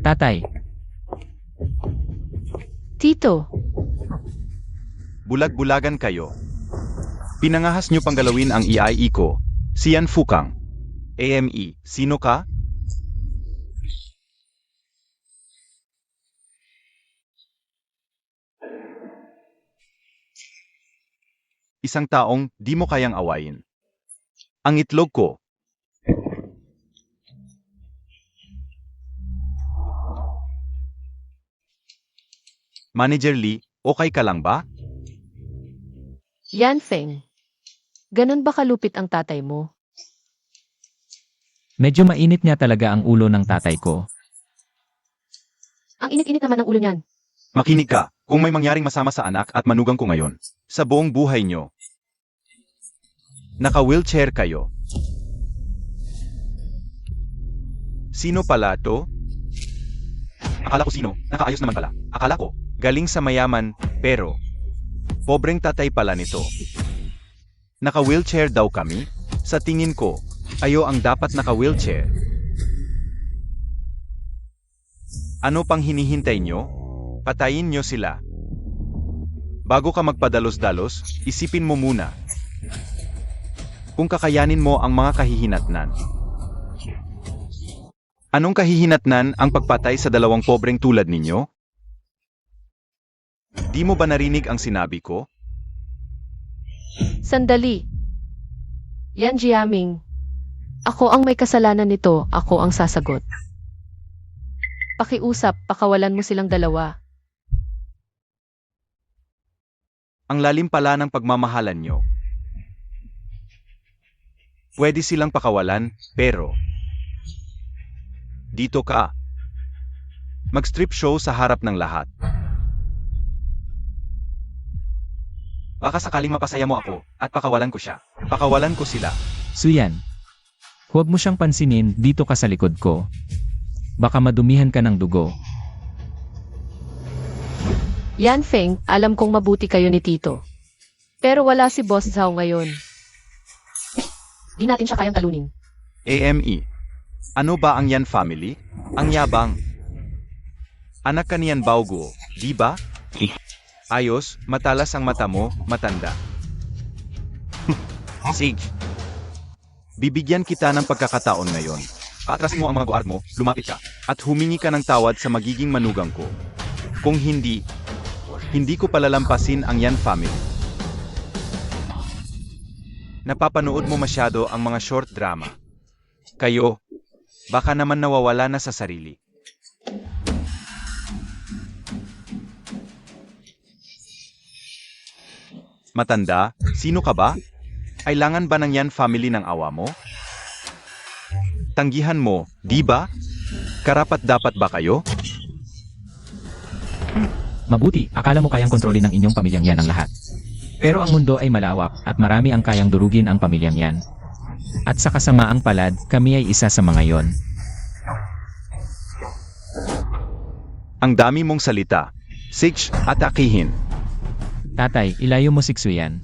Tatay, Tito, Bulag-bulagan kayo. Pinangahas niyo pang galawin ang EIE ko. Si Yan Fukang. AME, sino ka? Isang taong di mo kayang awayin. Ang itlog ko. Manager Lee, okay ka lang ba? Yan, Feng. Ganun ba kalupit ang tatay mo? medyo mainit nga talaga ang ulo ng tatay ko. Ang init-init naman ng ulo niyan. Makinig ka, kung may mangyaring masama sa anak at manugang ko ngayon, sa buong buhay nyo. Naka-wheelchair kayo. Sino pala to? Akala ko sino, nakaayos naman pala. Akala ko, galing sa mayaman, pero pobreng tatay pala nito. Naka-wheelchair daw kami? Sa tingin ko, ayo ang dapat naka-wheelchair. Ano pang hinihintay nyo? Patayin nyo sila. Bago ka magpadalos-dalos, isipin mo muna kung kakayanin mo ang mga kahihinatnan. Anong kahihinatnan ang pagpatay sa dalawang pobreng tulad ninyo? Di mo ba narinig ang sinabi ko? Sandali. Yan, Jiaming. Ako ang may kasalanan nito, ako ang sasagot. Pakiusap, pakawalan mo silang dalawa. Ang lalim pala ng pagmamahalan nyo. Pwede silang pakawalan, pero dito ka. Mag-strip show sa harap ng lahat. Baka sakaling mapasaya mo ako at pakawalan ko siya. Pakawalan ko sila. Suyan, Huwag mo siyang pansinin, dito ka sa likod ko. Baka madumihan ka ng dugo. Yan Feng, alam kong mabuti kayo ni Tito. Pero wala si Boss Zhao ngayon. Di natin siya kayang talunin. AME. Ano ba ang Yan family? Ang yabang. Anak ka niyan Baoguo, di ba? Ayos, matalas ang mata mo, matanda. Sige. Bibigyan kita ng pagkakataon ngayon. Paatrasin mo ang mga guard mo, lumapit ka, at humingi ka ng tawad sa magiging manugang ko. Kung hindi ko palalampasin ang Yan family. Napapanood mo masyado ang mga short drama. Kayo, baka naman nawawala na sa sarili. Matanda, sino ka ba? Kailangan ba ng Yan family ng awa mo? Tanggihan mo, di ba? Karapat-dapat ba kayo? Mabuti, akala mo kayang kontrolin ng inyong pamilyang yan ang lahat. Pero ang mundo ay malawak at marami ang kayang durugin ang pamilyang yan. At sa kasamaang palad, kami ay isa sa mga yon. Ang dami mong salita. Sige, atakihin. Tatay, ilayo mo si Xuyan.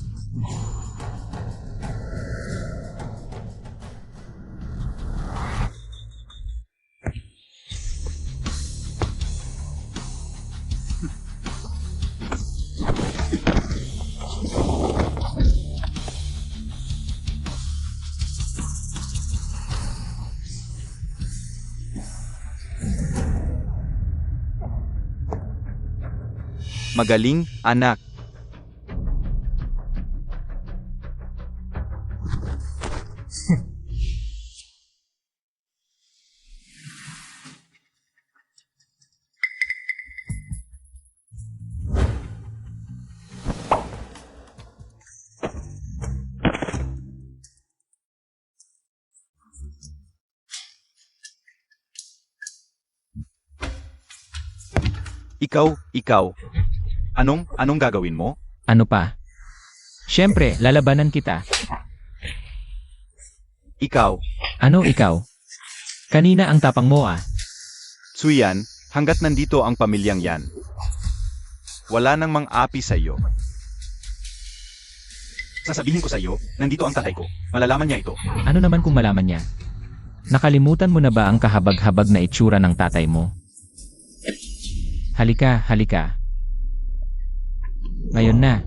Magaling, anak. Ikaw. Anong gagawin mo? Ano pa? Siyempre, lalabanan kita. Ikaw, Ano ikaw? Kanina ang tapang mo ah. Xuyan, hanggat nandito ang pamilyang yan. Wala nang mang-api sa iyo. Sasabihin ko sa iyo, nandito ang tatay ko. Malalaman niya ito. Ano naman kung malaman niya? Nakalimutan mo na ba ang kahabag-habag na itsura ng tatay mo? Halika. Ngayon na.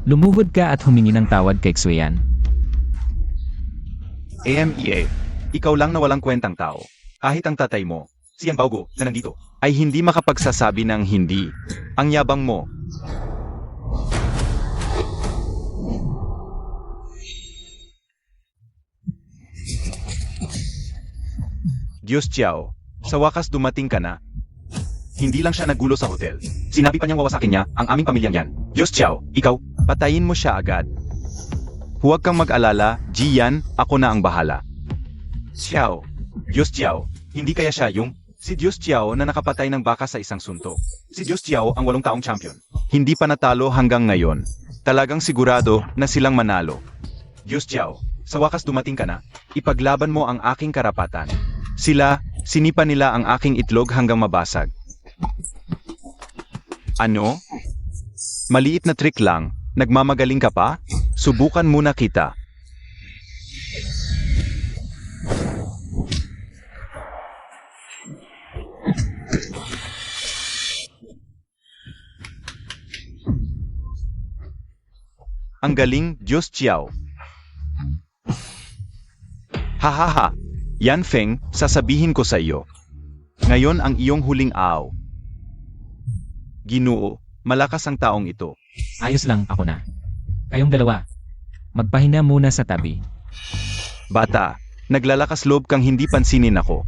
Lumuhod ka at humingi ng tawad kay Xuyan. AMEA, ikaw lang na walang kwentang tao. Kahit ang tatay mo, si Yang Baoguo, na nandito, ay hindi makapagsasabi ng hindi. Ang yabang mo. Diyos Chiao, sa wakas dumating ka na. Hindi lang siya nagulo sa hotel. Sinabi pa niyang wawasakin niya ang aming pamilyang yan. Diyos Chiao, ikaw, patayin mo siya agad. Huwag kang mag-alala, Jian, ako na ang bahala. Xiao, Diyos Chiao, hindi kaya siya yung si Diyos Chiao na nakapatay ng baka sa isang suntok. Si Diyos Chiao ang 8 taong champion. Hindi pa natalo hanggang ngayon. Talagang sigurado na silang manalo. Diyos Chiao, sa wakas dumating ka na. Ipaglaban mo ang aking karapatan. Sinipa nila ang aking itlog hanggang mabasag. Ano? Maliit na trick lang. Nagmamagaling ka pa? Subukan muna kita. Ang galing, Diyos Chiao. Hahaha. Yan Feng, sasabihin ko sa iyo. Ngayon ang iyong huling aw. Ginoo, malakas ang taong ito. Ayos lang, ako na. Kayong dalawa. Magpahinga muna sa tabi. Bata, naglalakas loob kang hindi pansinin ako.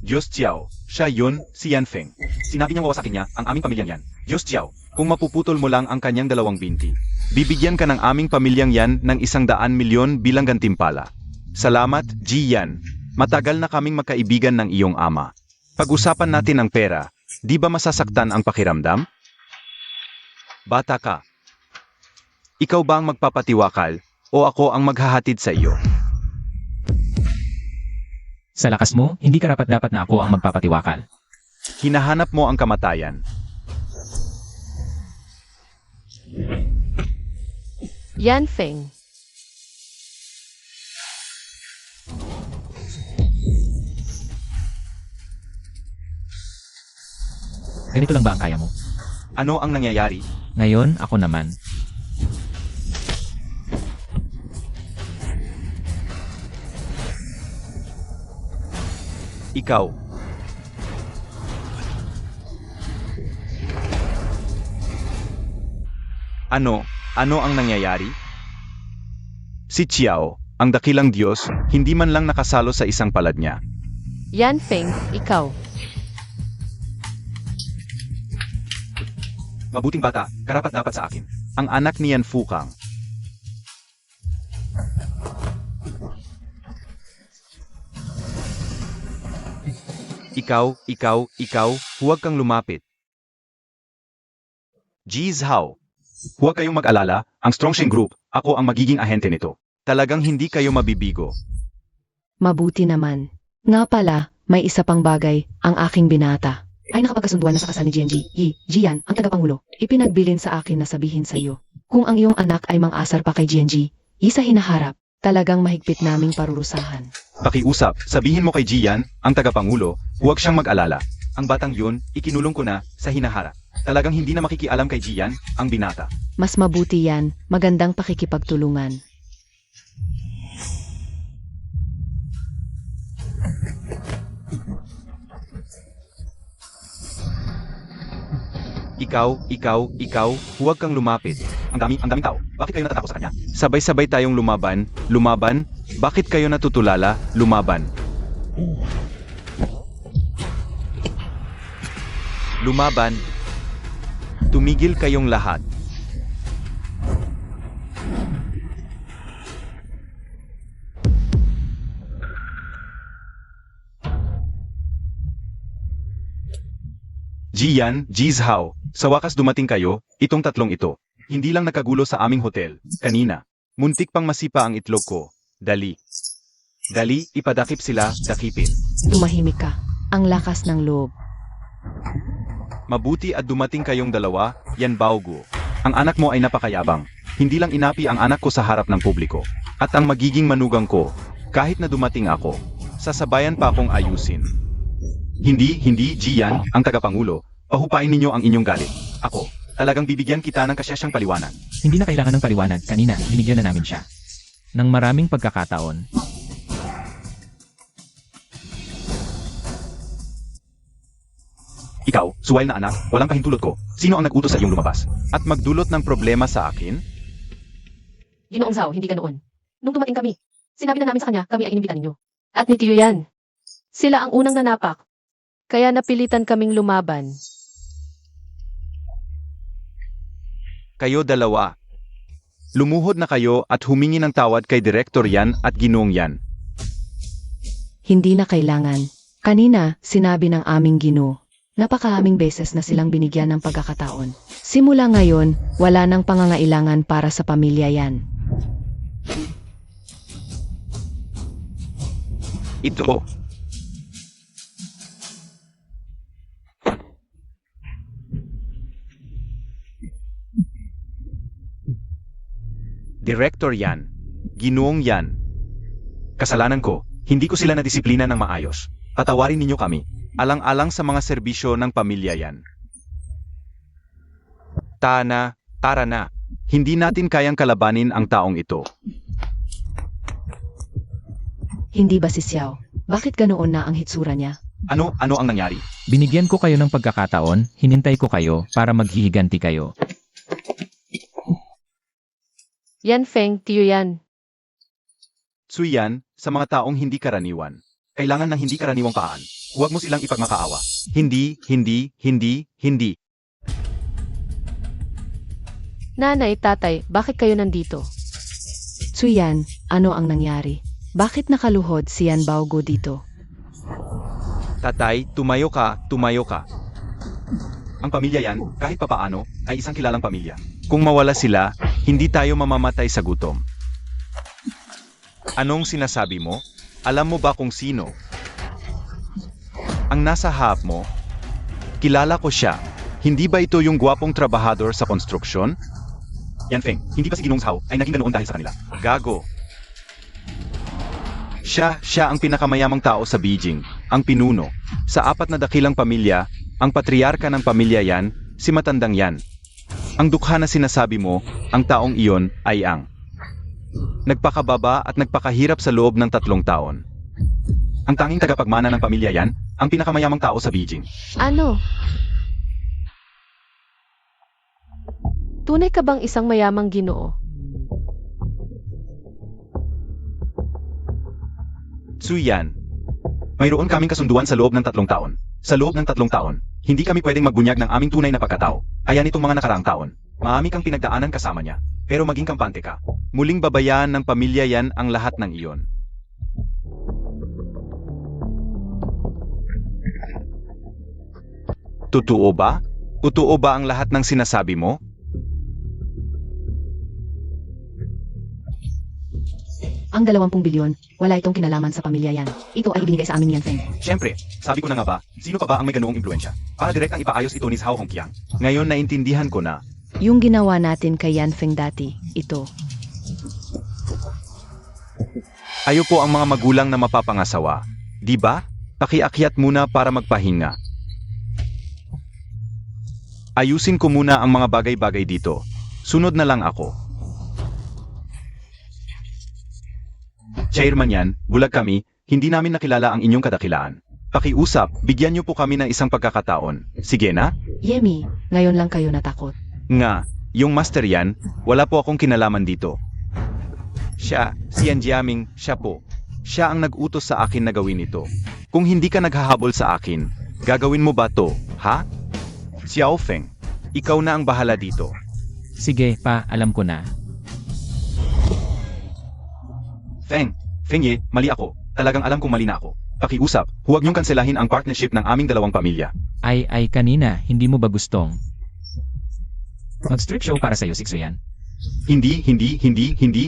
Diyos Chiao, siya yun, si Yan Feng. Sinabi niyang wawasakin niya ang aming pamilyang yan. Diyos Chiao, kung mapuputol mo lang ang kanyang 2 binti, bibigyan ka ng aming pamilyang yan ng 100 milyon bilang gantimpala. Salamat, Jian. Matagal na kaming magkaibigan ng iyong ama. Pag-usapan natin ang pera, di ba masasaktan ang pakiramdam? Bata ka. Ikaw ba ang magpapatiwakal o ako ang maghahatid sa iyo? Sa lakas mo, hindi karapat-dapat na ako ang magpapatiwakal. Hinahanap mo ang kamatayan. Yan Feng. Ganito lang ba ang kaya mo? Ano ang nangyayari? Ngayon, ako naman. Ikaw. Ano ang nangyayari? Si Chiao, ang dakilang Diyos, hindi man lang nakasalo sa isang palad niya. Yan Feng, ikaw. Mabuting bata, karapat-dapat sa akin. Ang anak ni Yan Fukang. Ikaw, huwag kang lumapit. Jeez Hao. Huwag kayong mag-alala, ang Strongshin Group, ako ang magiging ahente nito. Talagang hindi kayo mabibigo. Mabuti naman. Nga pala, may isa pang bagay, ang aking binata. Ay nakapagkasunduan na sa kasal ni Genji. Jian, ang tagapangulo, ipinagbilin sa akin na sabihin sa iyo. Kung ang iyong anak ay mang-asar pa kay Genji, isa hinaharap, talagang mahigpit naming parurusahan. Pakiusap, sabihin mo kay Jian, ang tagapangulo, huwag siyang mag-alala. Ang batang yun, ikinulong ko na sa hinahara. Talagang hindi na makikialam kay Jian, ang binata. Mas mabuti yan, magandang pakikipagtulungan. Ikaw, huwag kang lumapit. Ang daming tao. Bakit kayo natatakot sa kanya? Sabay-sabay tayong lumaban. Bakit kayo natutulala? Lumaban. Tumigil kayong lahat. Jian, Jizhao, sa wakas dumating kayo, itong tatlong ito. Hindi lang nakagulo sa aming hotel, kanina. Muntik pang masipa ang itlog ko. Dali, ipadakip sila, dakipin. Tumahimik ka. Ang lakas ng loob. Mabuti at dumating kayong dalawa, Yan Baogu. Ang anak mo ay napakayabang. Hindi lang inapi ang anak ko sa harap ng publiko. At ang magiging manugang ko, kahit na dumating ako, sasabayan pa akong ayusin. Hindi, Jian, ang tagapangulo, pahupain ninyo ang inyong galit. Ako, talagang bibigyan kita ng kasyasyang paliwanag. Hindi na kailangan ng paliwanag, kanina, binigyan na namin siya. Nang maraming pagkakataon. Ikaw, suwail na anak, walang pahintulot ko. Sino ang nag-utos sa iyong lumabas? At magdulot ng problema sa akin? Ginoong Zhao, hindi ka noon. Nung dumating kami, sinabi na namin sa kanya, kami ay inimbitan ninyo. At ni Tiyo yan. Sila ang unang nanapak. Kaya napilitan kaming lumaban. Kayo dalawa. Lumuhod na kayo at humingi ng tawad kay Direktor Yan at Ginoong Yan. Hindi na kailangan. Kanina, sinabi ng aming Ginoo. Napakaraming beses na silang binigyan ng pagkakataon. Simula ngayon, wala nang pangangailangan para sa pamilya yan. Ito. Direktor Yan. Ginoong Yan. Kasalanan ko, hindi ko sila nadisiplina ng maayos. Patawarin ninyo kami. Alang-alang sa mga serbisyo ng pamilya yan. Tara na. Hindi natin kayang kalabanin ang taong ito. Hindi ba si Xiao? Bakit ganoon na ang hitsura niya? Ano ang nangyari? Binigyan ko kayo ng pagkakataon, hinintay ko kayo para maghihiganti kayo. Yan Feng, Tiyo yan. Tsuyan, sa mga taong hindi karaniwan. Kailangan ng hindi karaniwang paan. Huwag mo silang ipagmakaawa. Hindi. Nanay, tatay, bakit kayo nandito? Tsuyan, ano ang nangyari? Bakit nakaluhod si Yan Baogu dito? Tatay, tumayo ka. Ang pamilya yan, kahit papaano, ay isang kilalang pamilya. Kung mawala sila, hindi tayo mamamatay sa gutom. Anong sinasabi mo? Alam mo ba kung sino? Ang nasa harap mo? Kilala ko siya. Hindi ba ito yung gwapong trabahador sa konstruksyon? Yan Feng, hindi ba si Ginong Zhao ay naging ganoon dahil sa kanila? Gago. Siya ang pinakamayamang tao sa Beijing, ang pinuno. Sa 4 na dakilang pamilya, ang patriarka ng pamilya yan, si matandang yan. Ang dukha na sinasabi mo, ang taong iyon ay ang nagpakababa at nagpakahirap sa loob ng 3 taon. Ang tanging tagapagmana ng pamilya yan, ang pinakamayamang tao sa Beijing. Ano? Tunay ka bang isang mayamang ginoo? Tsuyan. Mayroon kaming kasunduan sa loob ng 3 taon. Sa loob ng 3 taon, hindi kami pwedeng magbunyag ng aming tunay na pagkatao. Kaya nitong mga nakaraang taon, maami kang pinagdaanan kasama niya. Pero maging kampante ka. Muling babayaan ng pamilya yan ang lahat ng iyon. Totoo ba? Totoo ba ang lahat ng sinasabi mo? Ang 20 bilyon, wala itong kinalaman sa pamilya yan. Ito ay ibinigay sa amin yan, Feng. Siyempre, sabi ko na nga ba, sino pa ba ang may ganoong impluensya? Para direktang ipaayos ito ni Zhao Hongqiang. Ngayon naintindihan ko na. Yung ginawa natin kay Yan Feng dati, ito. Ayo po ang mga magulang na mapapangasawa. Di ba? Pakiakyat muna para magpahinga. Ayusin ko muna ang mga bagay-bagay dito. Sunod na lang ako. Chairman yan, bulag kami, hindi namin nakilala ang inyong kadakilaan. Pakiusap, bigyan niyo po kami ng isang pagkakataon. Sige na? Yemi, ngayon lang kayo natakot. Nga, yung master yan, wala po akong kinalaman dito. Siya, si Yan Jiaming, siya po. Siya ang nag-utos sa akin na gawin ito. Kung hindi ka naghahabol sa akin, gagawin mo ba to, ha? Xiao Feng, ikaw na ang bahala dito. Sige pa, alam ko na. Feng Ye, mali ako. Talagang alam kong mali na ako. Pakiusap, huwag niyong kanselahin ang partnership ng aming 2 pamilya. Ay kanina, hindi mo ba gustong mag-strip show para sa'yo, Siksuyan? Hindi,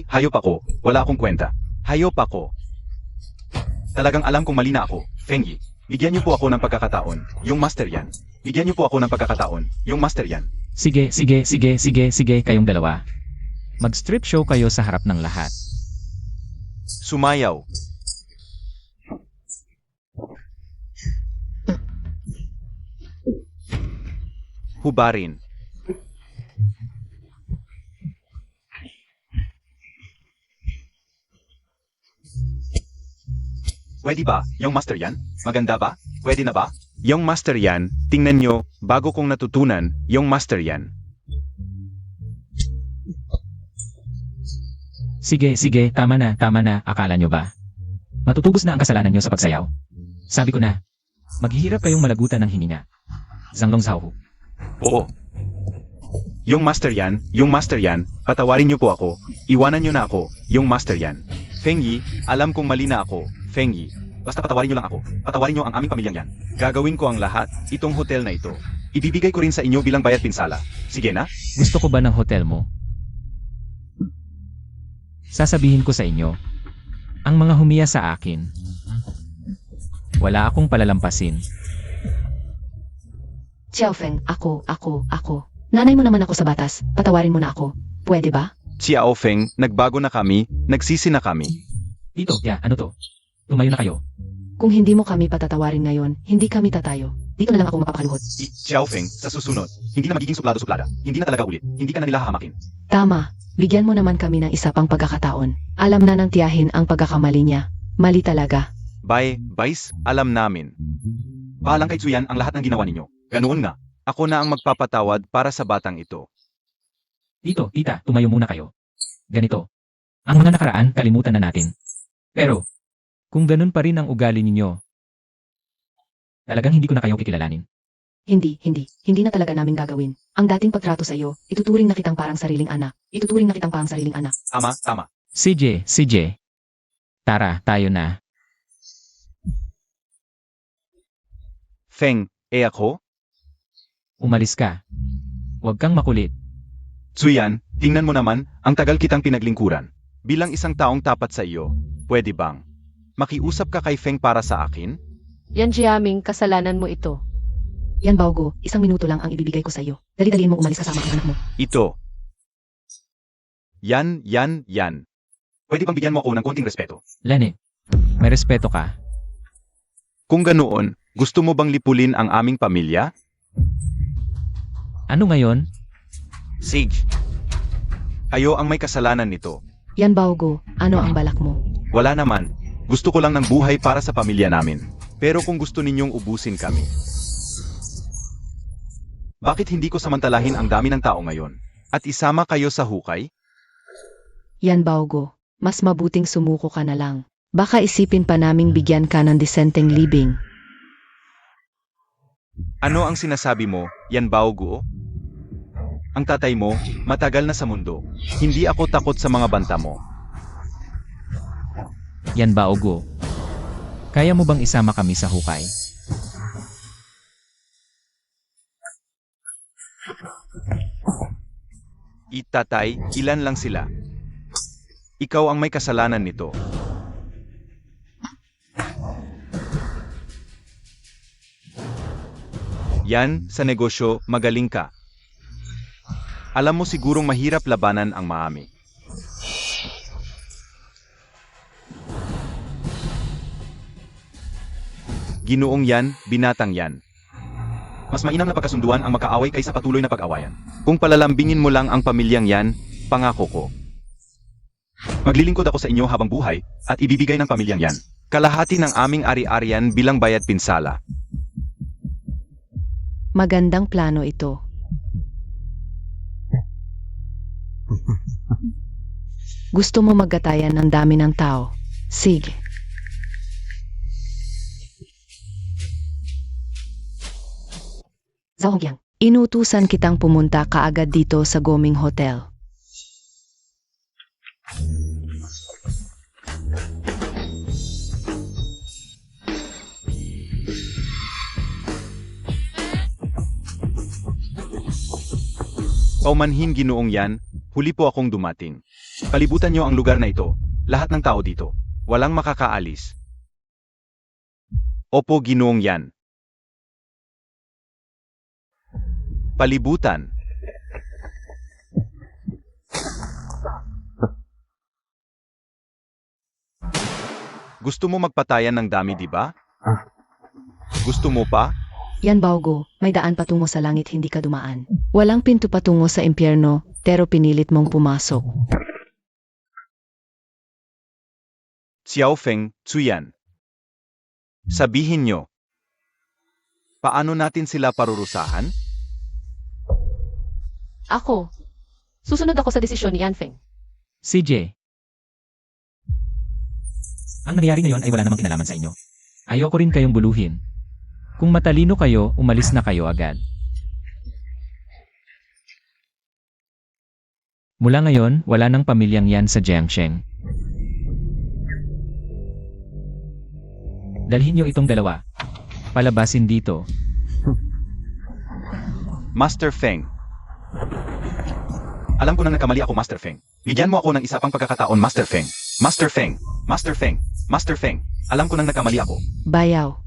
hayop ako. Wala akong kwenta. Hayop ako. Talagang alam kong mali na ako. Feng Ye, bigyan niyo po ako ng pagkakataon. Yung master yan. Bigyan niyo po ako ng pagkakataon. Yung master yan. Sige, kayong dalawa. Mag-strip show kayo sa harap ng lahat. Sumayaw. Hubarin. Pwede ba? Yung master yan? Maganda ba? Pwede na ba? Yung master yan, tingnan nyo, bago kong natutunan, yung master yan. Sige, tama na, akala nyo ba? Matutubos na ang kasalanan nyo sa pagsayaw. Sabi ko na, maghihirap kayong malagutan ng hininga. Zanglong Zhao. Oo. Yung master yan, patawarin nyo po ako, iwanan nyo na ako, yung master yan. Feng Ye, alam kong mali na ako, Feng Ye. Basta patawarin nyo lang ako, patawarin nyo ang aming pamilyang yan. Gagawin ko ang lahat, itong hotel na ito. Ibibigay ko rin sa inyo bilang bayad pinsala. Sige na? Gusto ko ba ng hotel mo? Sasabihin ko sa inyo, ang mga humiya sa akin, wala akong palalampasin. Xiao Feng, ako. Nanay mo naman ako sa batas, patawarin mo na ako. Pwede ba? Xiao Feng, nagbago na kami, nagsisi na kami. Dito, ano to? Tumayo na kayo. Kung hindi mo kami patatawarin ngayon, hindi kami tatayo. Dito na lang ako mapapakaluhod. Xiao Feng, sa susunod, hindi na magiging suplado-suplada, hindi na talaga ulit, hindi ka na nila hahamakin. Tama, bigyan mo naman kami ng isa pang pagkakataon. Alam na ng tiyahin ang pagkakamali niya. Mali talaga. Vice, alam namin. Paalang kay Tsuyan ang lahat ng ginawa ninyo. Ganoon nga, ako na ang magpapatawad para sa batang ito. Dito, tita, tumayo muna kayo. Ganito. Ang mga nakaraan, kalimutan na natin. Pero, kung ganun pa rin ang ugali ninyo, talagang hindi ko na kayo kikilalanin. Hindi na talaga namin gagawin. Ang dating pagtrato sa iyo, ituturing na kitang parang sariling anak. Tama. CJ. Tara, tayo na. Feng, ako? Umalis ka. Huwag kang makulit. Tsuyan, tingnan mo naman, ang tagal kitang pinaglingkuran. Bilang isang taong tapat sa iyo, Pwede bang? Makiusap ka kay Feng para sa akin? Yan Jiaming, kasalanan mo ito. Yan Baogo, 1 minuto lang ang ibibigay ko sa iyo. Dali-daliin mo umalis kasama ang anak mo. Ito. Yan. Pwede bang bigyan mo ako ng konting respeto? Lani, may respeto ka. Kung ganoon, gusto mo bang lipulin ang aming pamilya? Ano ngayon? Sige. Kayo ang may kasalanan nito. Yan Baogo, ano ang balak mo? Wala naman. Gusto ko lang ng buhay para sa pamilya namin. Pero kung gusto ninyong ubusin kami, bakit hindi ko samantalahin ang dami ng tao ngayon? At isama kayo sa hukay? Yan Baogo, mas mabuting sumuko ka na lang. Baka isipin pa naming bigyan ka ng disenteng libing. Ano ang sinasabi mo, yan Baogo? Ang tatay mo, matagal na sa mundo. Hindi ako takot sa mga banta mo. Yan Baogo. Kaya mo bang isama kami sa hukay? Itatay, ilan lang sila? Ikaw ang may kasalanan nito. Yan, sa negosyo, magaling ka. Alam mo sigurong mahirap labanan ang Maami. Ginoong yan, binatang yan. Mas mainam na pagkasunduan ang makaaway kaysa patuloy na pag-awayan. Kung palalambingin mo lang ang pamilyang yan, pangako ko. Maglilingkod ako sa inyo habang buhay at ibibigay ng pamilyang yan kalahati ng aming ari-arian bilang bayad pinsala. Magandang plano ito. Gusto mo maggatayan ng dami ng tao? Sige. Zhao Hongqiang, inutusan kitang pumunta kaagad dito sa Goming Hotel. Paumanhin ginoong yan, huli po akong dumating. Kalibutan nyo ang lugar na ito, lahat ng tao dito. Walang makakaalis. Opo ginoong yan. Palibutan. Gusto mo magpatayan ng dami, di ba? Gusto mo pa? Yan Baogo, may daan patungo sa langit hindi ka dumaan. Walang pinto patungo sa impyerno, pero pinilit mong pumasok. Xiao Feng, Tsuyan. Sabihin nyo. Paano natin sila parurusahan? Ako. Susunod ako sa desisyon ni Yan Feng. CJ. Ang nangyari ngayon ay wala namang kinalaman sa inyo. Ayoko rin kayong buluhin. Kung matalino kayo, umalis na kayo agad. Mula ngayon, wala nang pamilyang yan sa Jiangsheng. Dalhin niyo itong dalawa. Palabasin dito. Master Feng. Alam ko nang nagkamali ako, Master Feng. Bigyan mo ako ng isa pang pagkakataon, Master Feng. Master Feng. Master Feng. Master Feng. Alam ko nang nagkamali ako. Bayaw.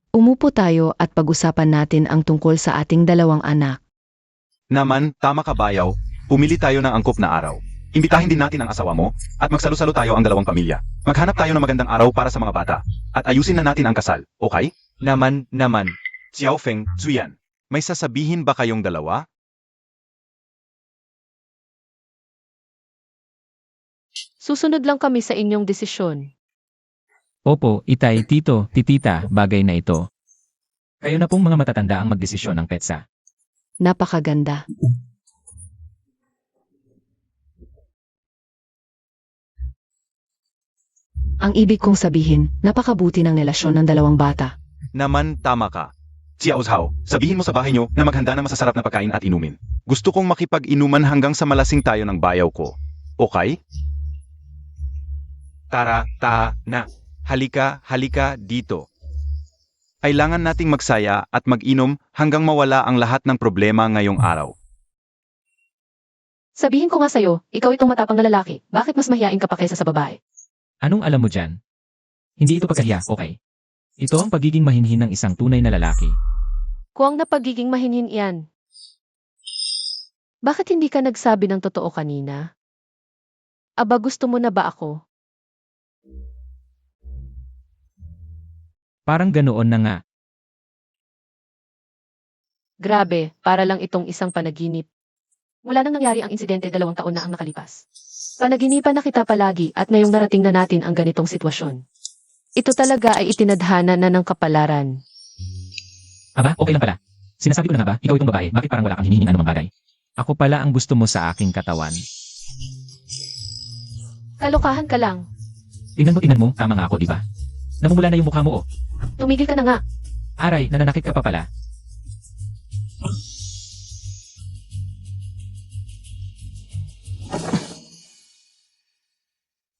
Umupo tayo at pag-usapan natin ang tungkol sa ating 2 anak. Naman, tama ka bayaw. Pumili tayo ng angkop na araw. Imbitahin din natin ang asawa mo, at magsalo-salo tayo ang 2 pamilya. Maghanap tayo ng magandang araw para sa mga bata, at ayusin na natin ang kasal, okay? Naman. Xiao Feng, Tsuyan. May sasabihin ba kayong dalawa? Susunod lang kami sa inyong desisyon. Opo, itay, tito, titita, bagay na ito. Kayo na pong mga matatanda ang magdesisyon ng petsa. Napakaganda. Ang ibig kong sabihin, napakabuti ng relasyon ng 2 bata. Naman, tama ka. Xiao Zhao, sabihin mo sa bahay nyo na maghanda ng masasarap na pagkain at inumin. Gusto kong makipag-inuman hanggang sa malasing tayo ng bayaw ko. Okay? Tara, na. Halika dito. Kailangan nating magsaya at mag-inom hanggang mawala ang lahat ng problema ngayong araw. Sabihin ko nga sa'yo, ikaw itong matapang na lalaki. Bakit mas mahiyain ka pa kaysa sa babae? Anong alam mo dyan? Hindi ito pagkahiya, okay? Ito ang pagiging mahinhin ng isang tunay na lalaki. Kuwang na pagiging mahinhin yan. Bakit hindi ka nagsabi ng totoo kanina? Aba, gusto mo na ba ako? Parang ganoon na nga. Grabe, para lang itong isang panaginip. Mula nang nangyari ang insidente 2 taon na ang nakalipas. Panaginipan na kita palagi at ngayong narating na natin ang ganitong sitwasyon. Ito talaga ay itinadhana na ng kapalaran. Aba, okay lang pala. Sinasabi ko na nga ba, ikaw itong babae, bakit parang wala kang hinihinging anumang bagay? Ako pala ang gusto mo sa aking katawan. Kalokahan ka lang. Tingnan mo, tama nga ako, di ba? Namumula na yung mukha mo, oh. Tumigil ka na nga. Aray, nananakit ka pa pala.